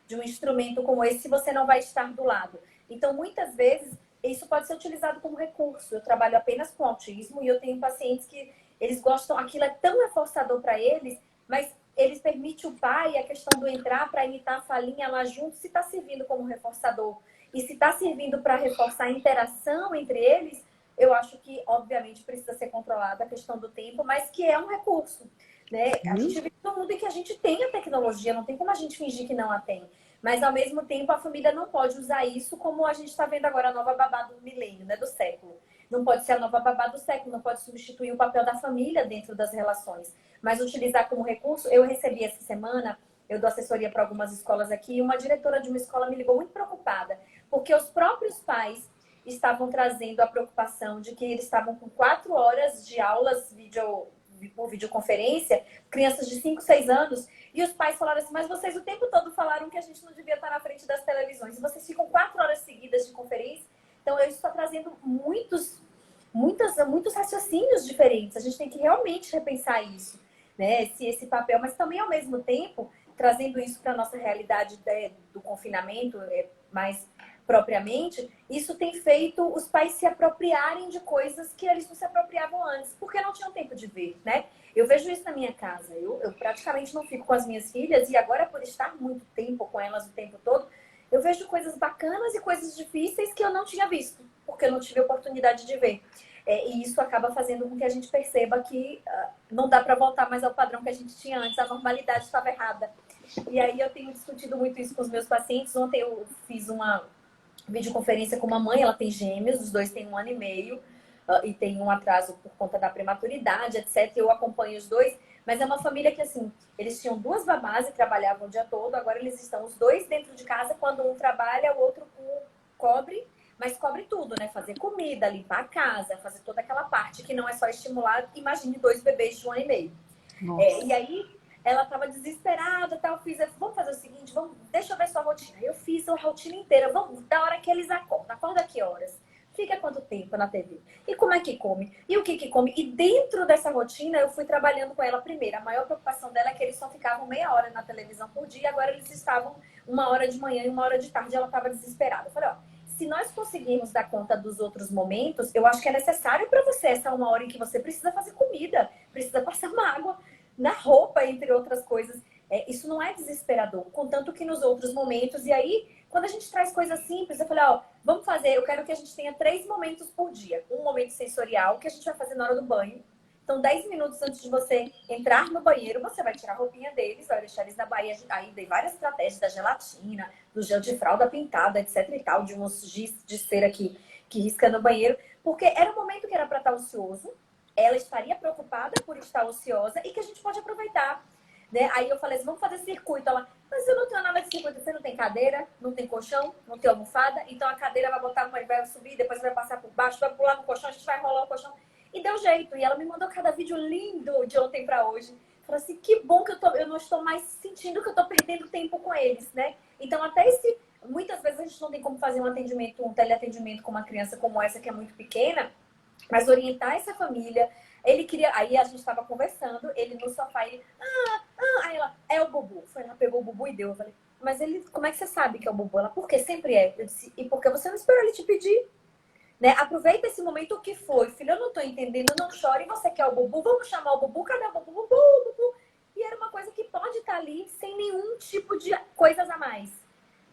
de um instrumento como esse, se você não vai estar do lado. Então, muitas vezes, isso pode ser utilizado como recurso. Eu trabalho apenas com autismo e eu tenho pacientes que eles gostam, aquilo é tão reforçador para eles, mas eles permitem o pai, a questão do entrar para imitar a falinha lá junto, se está servindo como reforçador. E se está servindo para reforçar a interação entre eles, eu acho que, obviamente, precisa ser controlada a questão do tempo, mas que é um recurso. Né? A gente vive num mundo em que a gente tem a tecnologia, não tem como a gente fingir que não a tem. Mas, ao mesmo tempo, a família não pode usar isso como a gente está vendo agora a nova babá do milênio, né? Do século. Não pode ser a nova babá do século, não pode substituir o papel da família dentro das relações. Mas utilizar como recurso, eu recebi essa semana, eu dou assessoria para algumas escolas aqui, e uma diretora de uma escola me ligou muito preocupada, porque os próprios pais estavam trazendo a preocupação de que eles estavam com 4 horas de aulas por videoconferência, crianças de 5, 6 anos, e os pais falaram assim, mas vocês o tempo todo falaram que a gente não devia estar na frente das televisões, e vocês ficam 4 horas seguidas de conferência. Então, eu estou trazendo muitos raciocínios diferentes. A gente tem que realmente repensar isso, né? Esse papel, mas também, ao mesmo tempo, trazendo isso para a nossa realidade do confinamento, mais propriamente, isso tem feito os pais se apropriarem de coisas que eles não se apropriavam antes, porque não tinham tempo de ver, né? Eu vejo isso na minha casa. Eu praticamente não fico com as minhas filhas, e agora, por estar muito tempo com elas o tempo todo, eu vejo coisas bacanas e coisas difíceis que eu não tinha visto, porque eu não tive oportunidade de ver. E isso acaba fazendo com que a gente perceba que não dá para voltar mais ao padrão que a gente tinha antes, a normalidade estava errada. E aí eu tenho discutido muito isso com os meus pacientes. Ontem eu fiz uma videoconferência com uma mãe, ela tem gêmeos, os dois têm 1 ano e meio, e tem um atraso por conta da prematuridade, etc. Eu acompanho os dois, mas é uma família que, assim, eles tinham 2 babás e trabalhavam o dia todo, agora eles estão os dois dentro de casa, quando um trabalha, o outro cobre, mas cobre tudo, né? Fazer comida, limpar a casa, fazer toda aquela parte que não é só estimular. Imagine 2 bebês de 1 ano e meio. E aí, ela estava desesperada, tal. Fiz, vamos fazer o seguinte, deixa eu ver sua rotina. Eu fiz a rotina inteira, da hora que eles acordam. Acorda que horas? Fica quanto tempo na TV? E como é que come? E o que come? E dentro dessa rotina, eu fui trabalhando com ela primeiro. A maior preocupação dela é que eles só ficavam meia hora na televisão por dia. Agora eles estavam 1 hora de manhã e 1 hora de tarde. Ela estava desesperada. Eu falei, se nós conseguirmos dar conta dos outros momentos, eu acho que é necessário para você essa 1 hora em que você precisa fazer comida, precisa passar uma água na roupa, entre outras coisas. Isso não é desesperador, contanto que nos outros momentos. E aí, quando a gente traz coisas simples, eu falei, ó, vamos fazer, eu quero que a gente tenha 3 momentos por dia. Um momento sensorial, que a gente vai fazer na hora do banho. Então, 10 minutos antes de você entrar no banheiro, você vai tirar a roupinha deles, vai deixar eles na baía. Aí dei várias estratégias da gelatina, do gel de fralda pintada, etc e tal, de uns giz de cera que risca no banheiro. Porque era um momento que era para estar ocioso, ela estaria preocupada por estar ociosa e que a gente pode aproveitar. Né? Aí eu falei assim, vamos fazer circuito. Ela, mas eu não tenho nada de circuito. Você não tem cadeira, não tem colchão, não tem almofada. Então a cadeira vai botar, vai subir, depois vai passar por baixo, vai pular no colchão, a gente vai rolar o colchão. E deu jeito. E ela me mandou cada vídeo lindo de ontem para hoje. Falou assim, que bom que eu não estou mais sentindo que eu estou perdendo tempo com eles, né? Então até muitas vezes a gente não tem como fazer um teleatendimento com uma criança como essa, que é muito pequena, mas orientar essa família. Ele queria, aí a gente estava conversando, ele no sofá, ele, aí ela, é o Bubu. Foi lá, pegou o Bubu e deu. Eu falei, mas ele, como é que você sabe que é o Bubu? Ela, porque sempre é. Eu disse, e porque você não esperou ele te pedir? Né? Aproveita esse momento. O que foi? Filho, eu não tô entendendo, não chore. Você quer o Bubu? Vamos chamar o Bubu? Cadê o Bubu? Bubu, Bubu. E era uma coisa que pode estar ali sem nenhum tipo de coisas a mais.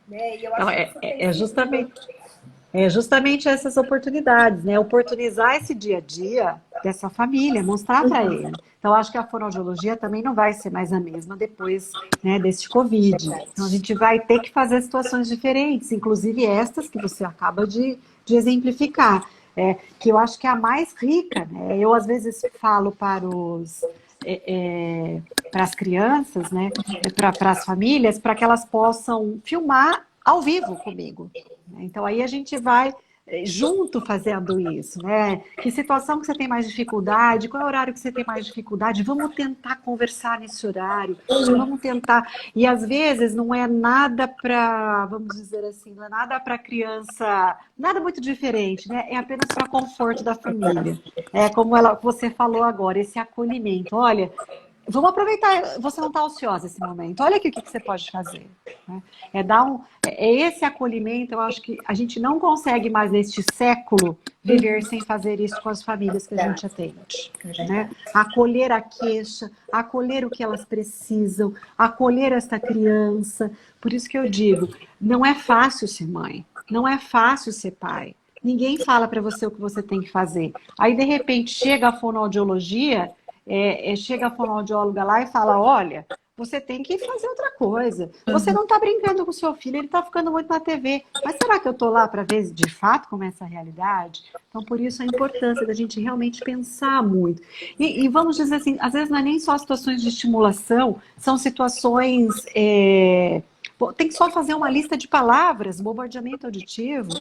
Né? E eu acho Não, que isso tem sido... justamente essas oportunidades, né? Oportunizar esse dia a dia dessa família, mostrar para ele. Então, acho que a fonoaudiologia também não vai ser mais a mesma depois, né, desse Covid. Então, a gente vai ter que fazer situações diferentes, inclusive estas que você acaba de exemplificar, que eu acho que é a mais rica, né? Eu, às vezes, falo para para as crianças, né, para as famílias, para que elas possam filmar ao vivo comigo. Então, aí a gente vai junto fazendo isso, né? Que situação que você tem mais dificuldade? Qual é o horário que você tem mais dificuldade? Vamos tentar conversar nesse horário. Vamos tentar. E às vezes não é nada para, vamos dizer assim, não é nada para criança, nada muito diferente, né? É apenas para conforto da família. É como você falou agora, esse acolhimento. Olha, vamos aproveitar, você não está ociosa esse momento. Olha aqui o que você pode fazer. Né? Esse acolhimento, eu acho que a gente não consegue mais neste século viver sem fazer isso com as famílias que a gente atende. Né? Acolher a queixa, acolher o que elas precisam, acolher esta criança. Por isso que eu digo, não é fácil ser mãe, não é fácil ser pai. Ninguém fala para você o que você tem que fazer. Aí, de repente, chega a fonoaudiologia, chega a fonoaudióloga lá e fala, olha, você tem que fazer outra coisa. Você não está brincando com o seu filho, ele está ficando muito na TV. Mas será que eu estou lá para ver de fato como é essa realidade? Então, por isso a importância da gente realmente pensar muito. E vamos dizer assim, às vezes não é nem só situações de estimulação, são situações... tem que só fazer uma lista de palavras, bombardeamento auditivo,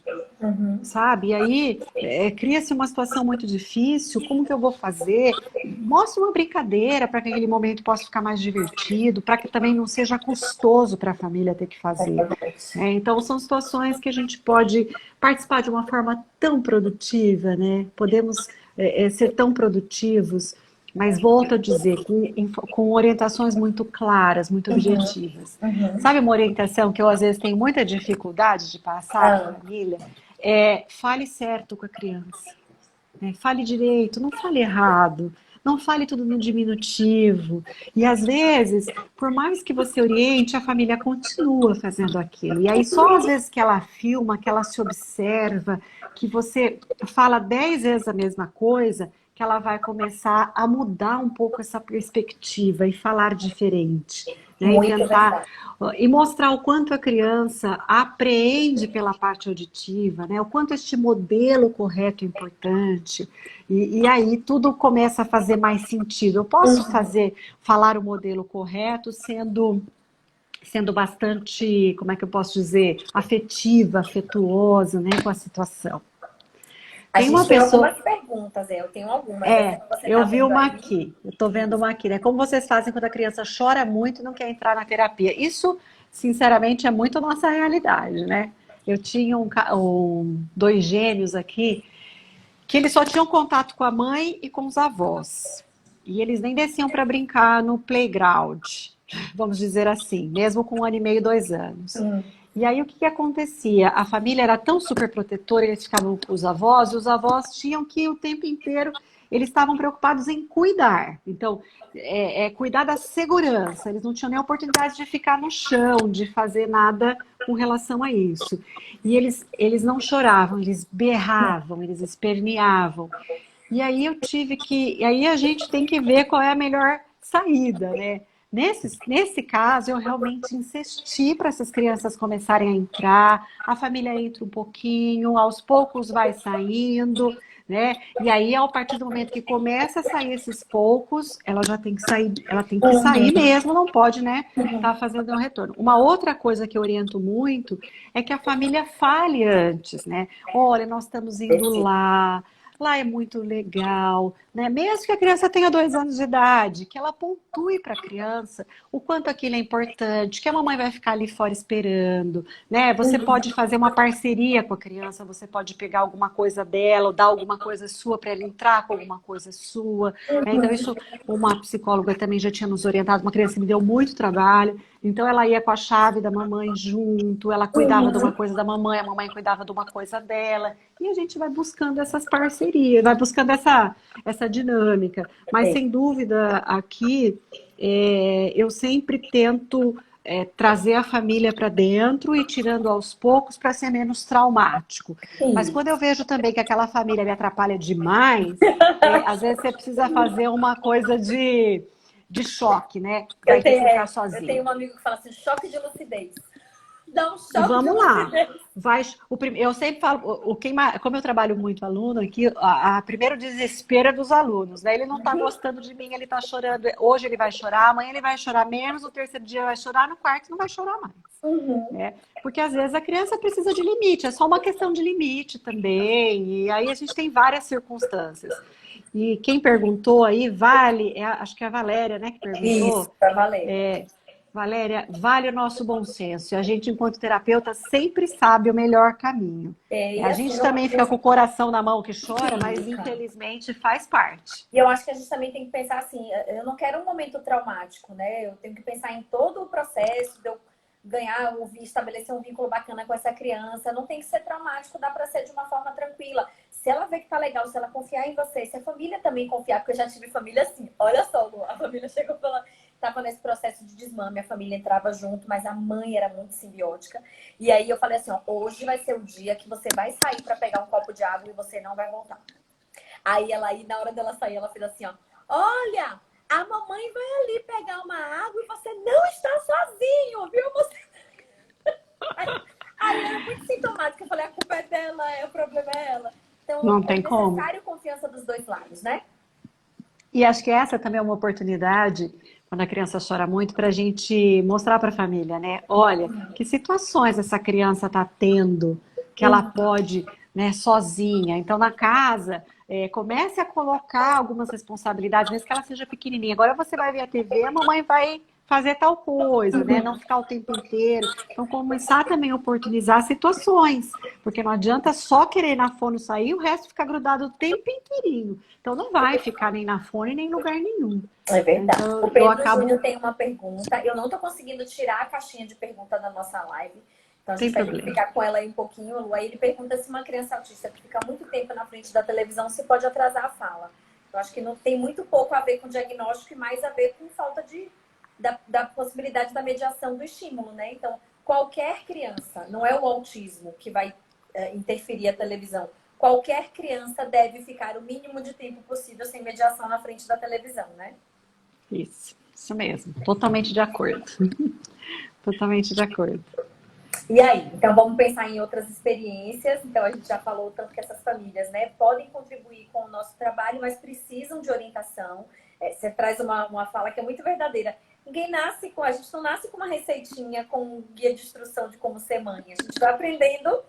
sabe? E aí cria-se uma situação muito difícil, como que eu vou fazer? Mostra uma brincadeira para que aquele momento possa ficar mais divertido, para que também não seja custoso para a família ter que fazer. Então, são situações que a gente pode participar de uma forma tão produtiva, né? Podemos ser tão produtivos, mas volto a dizer, com orientações muito claras, muito objetivas. Sabe uma orientação que eu, às vezes, tenho muita dificuldade de passar para a família? Fale certo com a criança. Fale direito, não fale errado. Não fale tudo no diminutivo. E, às vezes, por mais que você oriente, a família continua fazendo aquilo. E aí, só às vezes que ela filma, que ela se observa, que você fala 10 vezes a mesma coisa, que ela vai começar a mudar um pouco essa perspectiva e falar diferente. Né? E mostrar o quanto a criança apreende pela parte auditiva, né? O quanto este modelo correto é importante. E aí tudo começa a fazer mais sentido. Eu posso falar o modelo correto sendo bastante, como é que eu posso dizer, afetiva, afetuosa, né, com a situação. A gente tem algumas perguntas, eu tenho algumas. Eu vi uma aqui, eu estou vendo uma aqui, né? Como vocês fazem quando a criança chora muito e não quer entrar na terapia? Isso, sinceramente, é muito a nossa realidade, né? Eu tinha 2 gêmeos aqui, que eles só tinham contato com a mãe e com os avós. E eles nem desciam para brincar no playground, vamos dizer assim, mesmo com 1 ano e meio, 2 anos. E aí o que acontecia? A família era tão super protetora, eles ficavam com os avós, e os avós tinham que ir o tempo inteiro eles estavam preocupados em cuidar. Então, cuidar da segurança. Eles não tinham nem oportunidade de ficar no chão, de fazer nada com relação a isso. E eles não choravam, eles berravam, eles esperneavam. E aí e aí a gente tem que ver qual é a melhor saída, né? Nesse caso, eu realmente insisti para essas crianças começarem a entrar, a família entra um pouquinho, aos poucos vai saindo, né? E aí, a partir do momento que começa a sair esses poucos, ela já tem que sair, ela tem que sair mesmo, não pode, né? Tá fazendo um retorno. Uma outra coisa que eu oriento muito é que a família fale antes, né? Olha, nós estamos indo lá é muito legal, né? Mesmo que a criança tenha 2 anos de idade, que ela pontue para a criança o quanto aquilo é importante, que a mamãe vai ficar ali fora esperando, né? Você pode fazer uma parceria com a criança, você pode pegar alguma coisa dela, ou dar alguma coisa sua para ela entrar com alguma coisa sua, né? Então isso, uma psicóloga também já tinha nos orientado, uma criança que me deu muito trabalho, então ela ia com a chave da mamãe junto, ela cuidava de uma coisa da mamãe, a mamãe cuidava de uma coisa dela, e a gente vai buscando essas parcerias, vai buscando essa dinâmica. Mas, sem dúvida, aqui eu sempre tento trazer a família para dentro e tirando aos poucos para ser menos traumático. Mas quando eu vejo também que aquela família me atrapalha demais, às vezes você precisa fazer uma coisa de choque, né? Vai ter que ficar sozinho. Eu tenho um amigo que fala assim, choque de lucidez. Dá um choque E vamos de lá. lucidez. Eu sempre falo, como eu trabalho muito aluno aqui, a primeiro desespero é dos alunos, né? Ele não está gostando de mim, ele está chorando. Hoje ele vai chorar, amanhã ele vai chorar menos, no terceiro dia vai chorar, no quarto não vai chorar mais. Né? Porque às vezes a criança precisa de limite, é só uma questão de limite também. E aí a gente tem várias circunstâncias. E quem perguntou aí, acho que é a Valéria, né, que perguntou. Isso, a Valéria. Valéria, vale o nosso bom senso. E a gente, enquanto terapeuta, sempre sabe o melhor caminho. A Assim, gente também fica com o coração na mão que chora, mas cara, infelizmente faz parte. E eu acho que a gente também tem que pensar assim, eu não quero um momento traumático, né? Eu tenho que pensar em todo o processo de eu ganhar, estabelecer um vínculo bacana com essa criança. Não tem que ser traumático, dá para ser de uma forma tranquila. Se ela ver que tá legal, se ela confiar em você, se a família também confiar, porque eu já tive família assim. Olha só, Lu, a família chegou pela... Tava nesse processo de desmame, a família entrava junto, mas a mãe era muito simbiótica. E aí eu falei assim, ó, hoje vai ser o dia que você vai sair para pegar um copo de água e você não vai voltar. Aí na hora dela sair, ela fez assim, ó, olha, a mamãe vai ali pegar uma água e você não está sozinho, viu? Aí era muito sintomático, eu falei, a culpa é dela, o problema é ela. Então, não tem como. necessário confiança dos dois lados, né? E acho que essa também é uma oportunidade, quando a criança chora muito, para a gente mostrar para a família, né? Olha, que situações essa criança está tendo, que ela pode, né, sozinha. Então, na casa, comece a colocar algumas responsabilidades, mesmo que ela seja pequenininha. Agora você vai ver a TV, a mamãe vai fazer tal coisa, né? Não ficar o tempo inteiro. Então, começar também a oportunizar situações, porque não adianta só querer na fono sair, o resto ficar grudado o tempo inteirinho. Então, não vai ficar nem na fone, nem em lugar nenhum. É verdade. Então, o Pedro Júnior tem uma pergunta. Eu não estou conseguindo tirar a caixinha de pergunta da nossa live. Então, a gente vai ter que ficar com ela aí um pouquinho, Lu. Aí ele pergunta se uma criança autista que fica muito tempo na frente da televisão se pode atrasar a fala. Eu acho que não tem muito pouco a ver com diagnóstico e mais a ver com falta da possibilidade da mediação do estímulo, né? Então, qualquer criança, não é o autismo que vai interferir a televisão. Qualquer criança deve ficar o mínimo de tempo possível sem mediação na frente da televisão, né? Isso mesmo. Totalmente de acordo. Totalmente de acordo. E aí? Então, vamos pensar em outras experiências. Então, a gente já falou tanto que essas famílias, né, podem contribuir com o nosso trabalho, mas precisam de orientação. Você traz uma fala que é muito verdadeira. A gente não nasce com uma receitinha, com um guia de instrução de como ser mãe. A gente vai aprendendo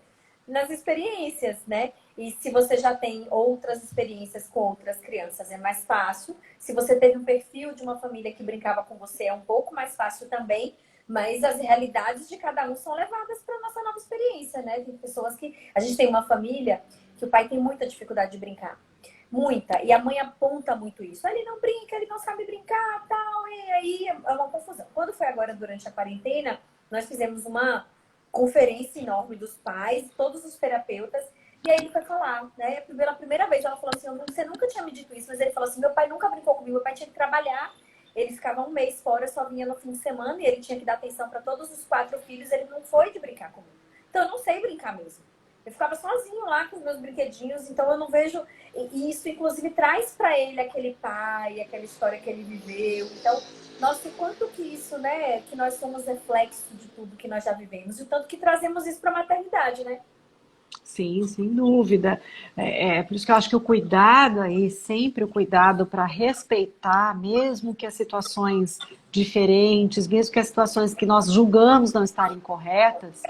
nas experiências, né? E se você já tem outras experiências com outras crianças, é mais fácil. Se você teve um perfil de uma família que brincava com você, é um pouco mais fácil também. Mas as realidades de cada um são levadas para a nossa nova experiência, né? Tem pessoas que... A gente tem uma família que o pai tem muita dificuldade de brincar. Muita. E a mãe aponta muito isso. Ele não brinca, ele não sabe brincar, tal. E aí é uma confusão. Quando foi agora durante a quarentena, nós fizemos uma conferência enorme dos pais, todos os terapeutas, E aí ele foi falar, né? Pela primeira vez ela falou assim, você nunca tinha me dito isso, mas ele falou assim, meu pai nunca brincou comigo, meu pai tinha que trabalhar, ele ficava um mês fora, só vinha no fim de semana e ele tinha que dar atenção para todos os 4 filhos, ele não foi de brincar comigo. Então eu não sei brincar mesmo. Eu ficava sozinho lá com os meus brinquedinhos, então eu não vejo... E isso, inclusive, traz para ele aquele pai, aquela história que ele viveu. Então, nossa, o quanto que isso, né? Que nós somos reflexo de tudo que nós já vivemos. E o tanto que trazemos isso para a maternidade, né? Sim, sem dúvida. Por isso que eu acho que o cuidado aí, sempre o cuidado para respeitar, mesmo que as situações diferentes, mesmo que as situações que nós julgamos não estarem corretas,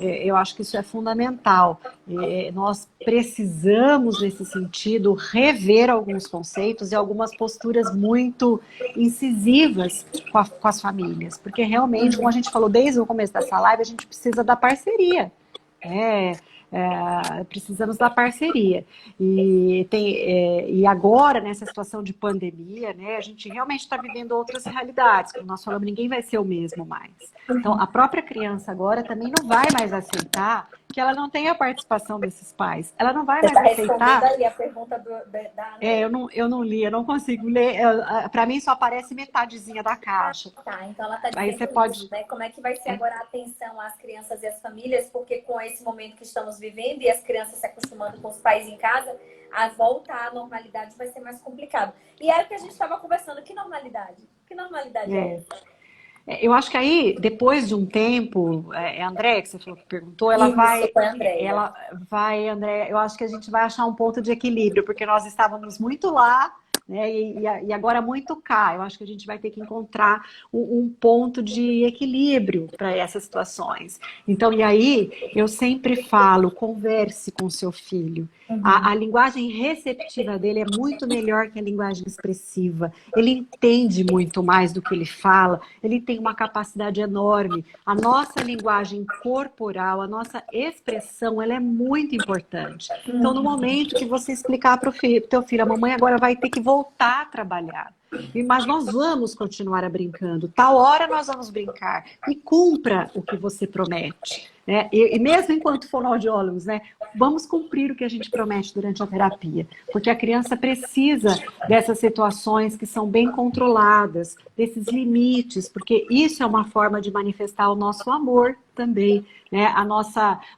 eu acho que isso é fundamental. Nós precisamos, nesse sentido, rever alguns conceitos e algumas posturas muito incisivas com as famílias, porque realmente, como a gente falou desde o começo dessa live, a gente precisa da parceria. Precisamos da parceria. E agora, nessa situação de pandemia, né, a gente realmente está vivendo outras realidades. Como nós falamos, ninguém vai ser o mesmo mais. Então, a própria criança agora também não vai mais aceitar que ela não tenha a participação desses pais. Ela não vai Você mais está respondendo aceitar. aí a pergunta da Ana. Eu não li, eu não consigo ler. Para mim só aparece metadezinha da caixa. Tá, então ela está Aí dizendo você isso, pode. né? Como é que vai ser agora a atenção às crianças e às famílias, porque com esse momento que estamos vivendo e as crianças se acostumando com os pais em casa, a volta à normalidade vai ser mais complicado. E era o que a gente estava conversando, que normalidade? Que normalidade é É. essa? Eu acho que aí, depois de um tempo, André, que você falou que perguntou, Isso, foi a Andréia. André, eu acho que a gente vai achar um ponto de equilíbrio, porque nós estávamos muito lá, né, e agora muito cá. Eu acho que a gente vai ter que encontrar um ponto de equilíbrio para essas situações. Então, e aí, eu sempre falo, converse com seu filho. A linguagem receptiva dele é muito melhor que a linguagem expressiva. Ele entende muito mais do que ele fala, ele tem uma capacidade enorme. A nossa linguagem corporal, a nossa expressão, ela é muito importante. Então, no momento que você explicar para o teu filho, a mamãe agora vai ter que voltar a trabalhar. Mas nós vamos continuar a brincando. Tal hora nós vamos brincar. E cumpra o que você promete. Né? E mesmo enquanto fonoaudiólogos, né, vamos cumprir o que a gente promete durante a terapia. Porque a criança precisa dessas situações que são bem controladas, desses limites, porque isso é uma forma de manifestar o nosso amor também, né?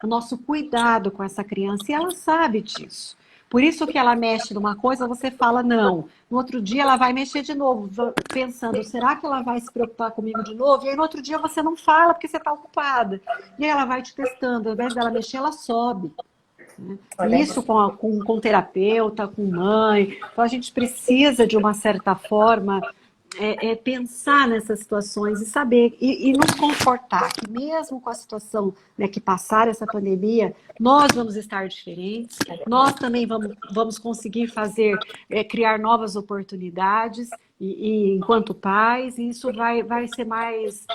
O nosso cuidado com essa criança. E ela sabe disso. Por isso que ela mexe numa coisa, você fala não. No outro dia ela vai mexer de novo, pensando, será que ela vai se preocupar comigo de novo? E aí no outro dia você não fala porque você está ocupada. E aí ela vai te testando, ao invés dela mexer, ela sobe. Né? E isso com terapeuta, com mãe. Então a gente precisa, de uma certa forma, pensar nessas situações e saber, e nos confortar, que mesmo com a situação, né, que passar essa pandemia, nós vamos estar diferentes, nós também vamos conseguir criar novas oportunidades, e enquanto pais, e isso vai ser mais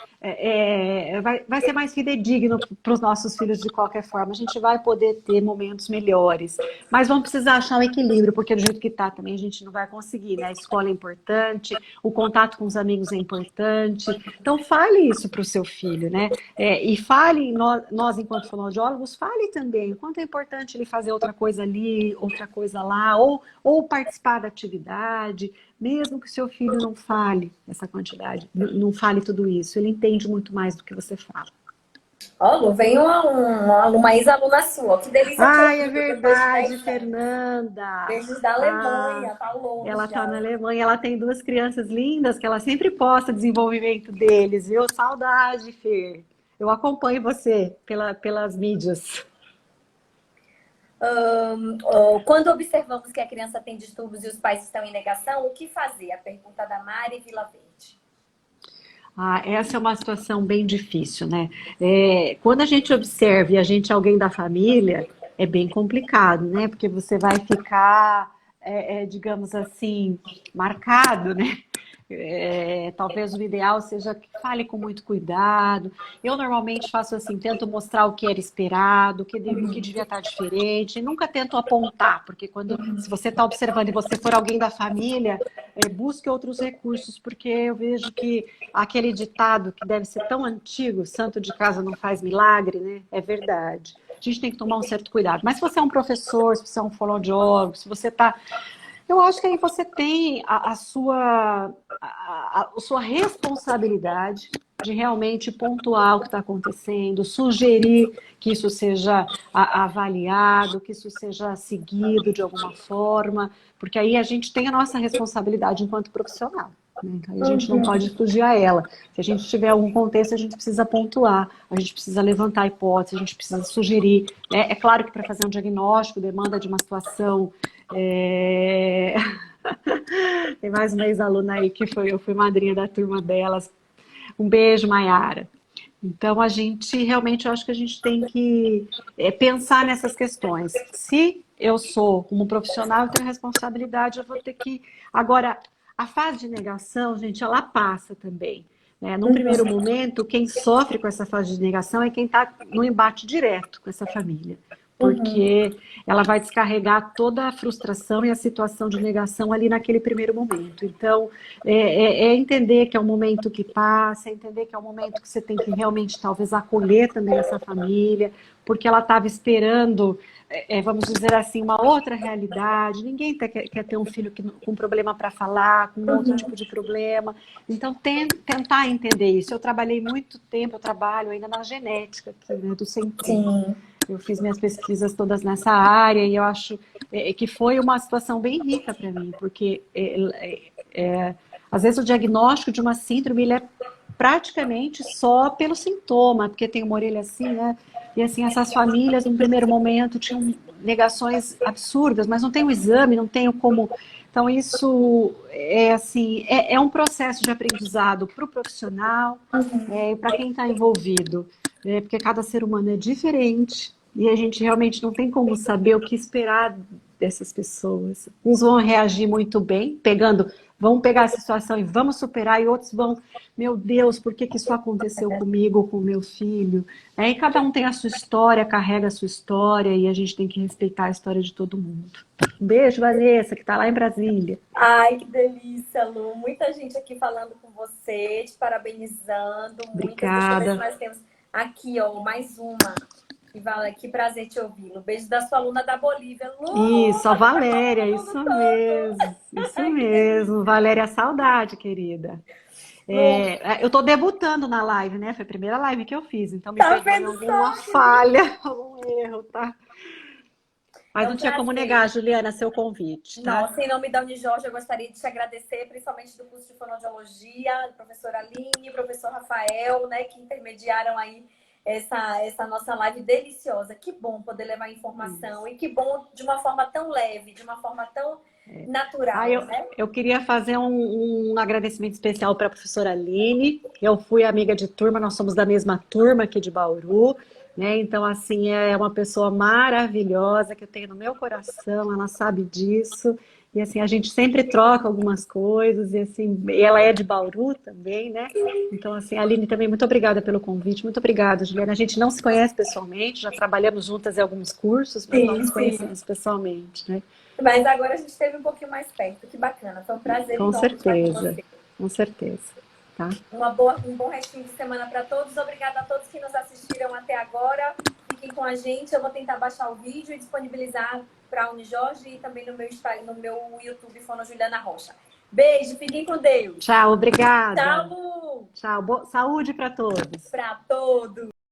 vai ser mais fidedigno para os nossos filhos de qualquer forma. A gente vai poder ter momentos melhores, mas vamos precisar achar um equilíbrio, porque do jeito que está também a gente não vai conseguir, né? A escola é importante, o contato com os amigos é importante. Então fale isso para o seu filho, né? E fale, nós enquanto fonoaudiólogos, fale também o quanto é importante ele fazer outra coisa ali, outra coisa lá, ou participar da atividade, mesmo que o seu filho não fale essa quantidade, não fale tudo isso, ele entende muito mais do que você fala. Ó, Lu, vem uma ex-aluna sua. Que delícia te Ai, é ouvir depois de verdade, 10 anos. Fernanda. Beijos da Alemanha, tá longe Ela tá já. na Alemanha, ela tem 2 crianças lindas que ela sempre posta o desenvolvimento deles, viu? Saudade, Fer. Eu acompanho você pelas mídias. Quando observamos que a criança tem distúrbios e os pais estão em negação, o que fazer? A pergunta da Mari Vila Verde. Essa é uma situação bem difícil, né? Quando a gente observa e a gente é alguém da família, é bem complicado, né? Porque você vai ficar, digamos assim, marcado, né? Talvez o ideal seja que fale com muito cuidado. Eu normalmente faço assim, tento mostrar o que era esperado, o que devia estar diferente, e nunca tento apontar, porque se você está observando e você for alguém da família, busque outros recursos, porque eu vejo que aquele ditado que deve ser tão antigo, santo de casa não faz milagre, né? É verdade. a gente tem que tomar um certo cuidado. Mas se você é um professor, se você é um fonoaudiólogo, se você está... Eu acho que aí você tem a sua responsabilidade de realmente pontuar o que está acontecendo, sugerir que isso seja avaliado, que isso seja seguido de alguma forma, porque aí a gente tem a nossa responsabilidade enquanto profissional. Né? Então, a gente não pode fugir a ela. Se a gente tiver algum contexto, a gente precisa pontuar, a gente precisa levantar a hipótese, a gente precisa sugerir. Né? É claro que para fazer um diagnóstico demanda de uma situação... Tem mais uma ex-aluna aí que eu fui madrinha da turma delas. Um beijo, Maiara. Então, a gente realmente, eu acho que a gente tem que pensar nessas questões. Se eu sou, como profissional, eu tenho responsabilidade, eu vou ter que... Agora, a fase de negação, gente, ela passa também. Né? Num primeiro momento, quem sofre com essa fase de negação é quem está no embate direto com essa família. Porque ela vai descarregar toda a frustração e a situação de negação ali naquele primeiro momento. Então, é entender que é um momento que passa, é entender que é um momento que você tem que realmente, talvez, acolher também essa família, porque ela estava esperando, vamos dizer assim, uma outra realidade. Ninguém quer ter um filho com problema para falar, com outro tipo de problema. Então, tentar entender isso. Eu trabalhei muito tempo, eu trabalho ainda na genética aqui, né, do centro. Sim. Eu fiz minhas pesquisas todas nessa área e eu acho que foi uma situação bem rica para mim, porque às vezes o diagnóstico de uma síndrome ele é praticamente só pelo sintoma, porque tem uma orelha assim, né? E assim, essas famílias, no primeiro momento, tinham negações absurdas, mas não tem o exame, não tem como... Então, isso assim, é um processo de aprendizado para o profissional e para quem está envolvido, porque cada ser humano é diferente e a gente realmente não tem como saber o que esperar dessas pessoas. Uns vão reagir muito bem, vão pegar a situação e vamos superar, e outros vão, meu Deus, por que isso aconteceu comigo, com o meu filho? E cada um tem a sua história, carrega a sua história, e a gente tem que respeitar a história de todo mundo. Um beijo, Vanessa, que está lá em Brasília. Ai, que delícia, Lu. Muita gente aqui falando com você, te parabenizando. Obrigada. Deixa eu ver se nós temos aqui, ó, mais uma. Que prazer te ouvi-lo. Beijo da sua aluna da Bolívia. Lu, Isso, a Valéria, isso mesmo. Isso mesmo. Valéria, saudade, querida. Eu tô debutando na live, né? Foi a primeira live que eu fiz, então me perdoe alguma falha, algum erro, tá? Mas não tinha como negar, Juliana, seu convite, tá? Nossa, em nome da Unijorge, eu gostaria de te agradecer, principalmente do curso de fonoaudiologia, professora Aline, professor Rafael, né, que intermediaram aí essa nossa live deliciosa. Que bom poder levar informação e que bom de uma forma tão leve, de uma forma tão natural, né? Eu queria fazer um agradecimento especial para a professora Aline. Eu fui amiga de turma, nós somos da mesma turma aqui de Bauru, né? Então, assim, é uma pessoa maravilhosa que eu tenho no meu coração, ela sabe disso. E assim, a gente sempre troca algumas coisas, e assim, ela é de Bauru também, né? Então, assim, Aline, também muito obrigada pelo convite, muito obrigada, Juliana. A gente não se conhece pessoalmente, já trabalhamos juntas em alguns cursos, mas não nos conhecemos pessoalmente, né? Mas agora a gente esteve um pouquinho mais perto, que bacana. Foi um prazer enorme estar com você. Com certeza. Tá? Um bom restinho de semana para todos. Obrigada a todos que nos assistiram até agora. Fiquem com a gente. Eu vou tentar baixar o vídeo e disponibilizar para a Unijorge e também no meu Instagram, no meu YouTube, Fono Juliana Rocha. Beijo, fiquem com Deus. Tchau, obrigada. Tchau, Lu. Tchau, saúde para todos. Para todos.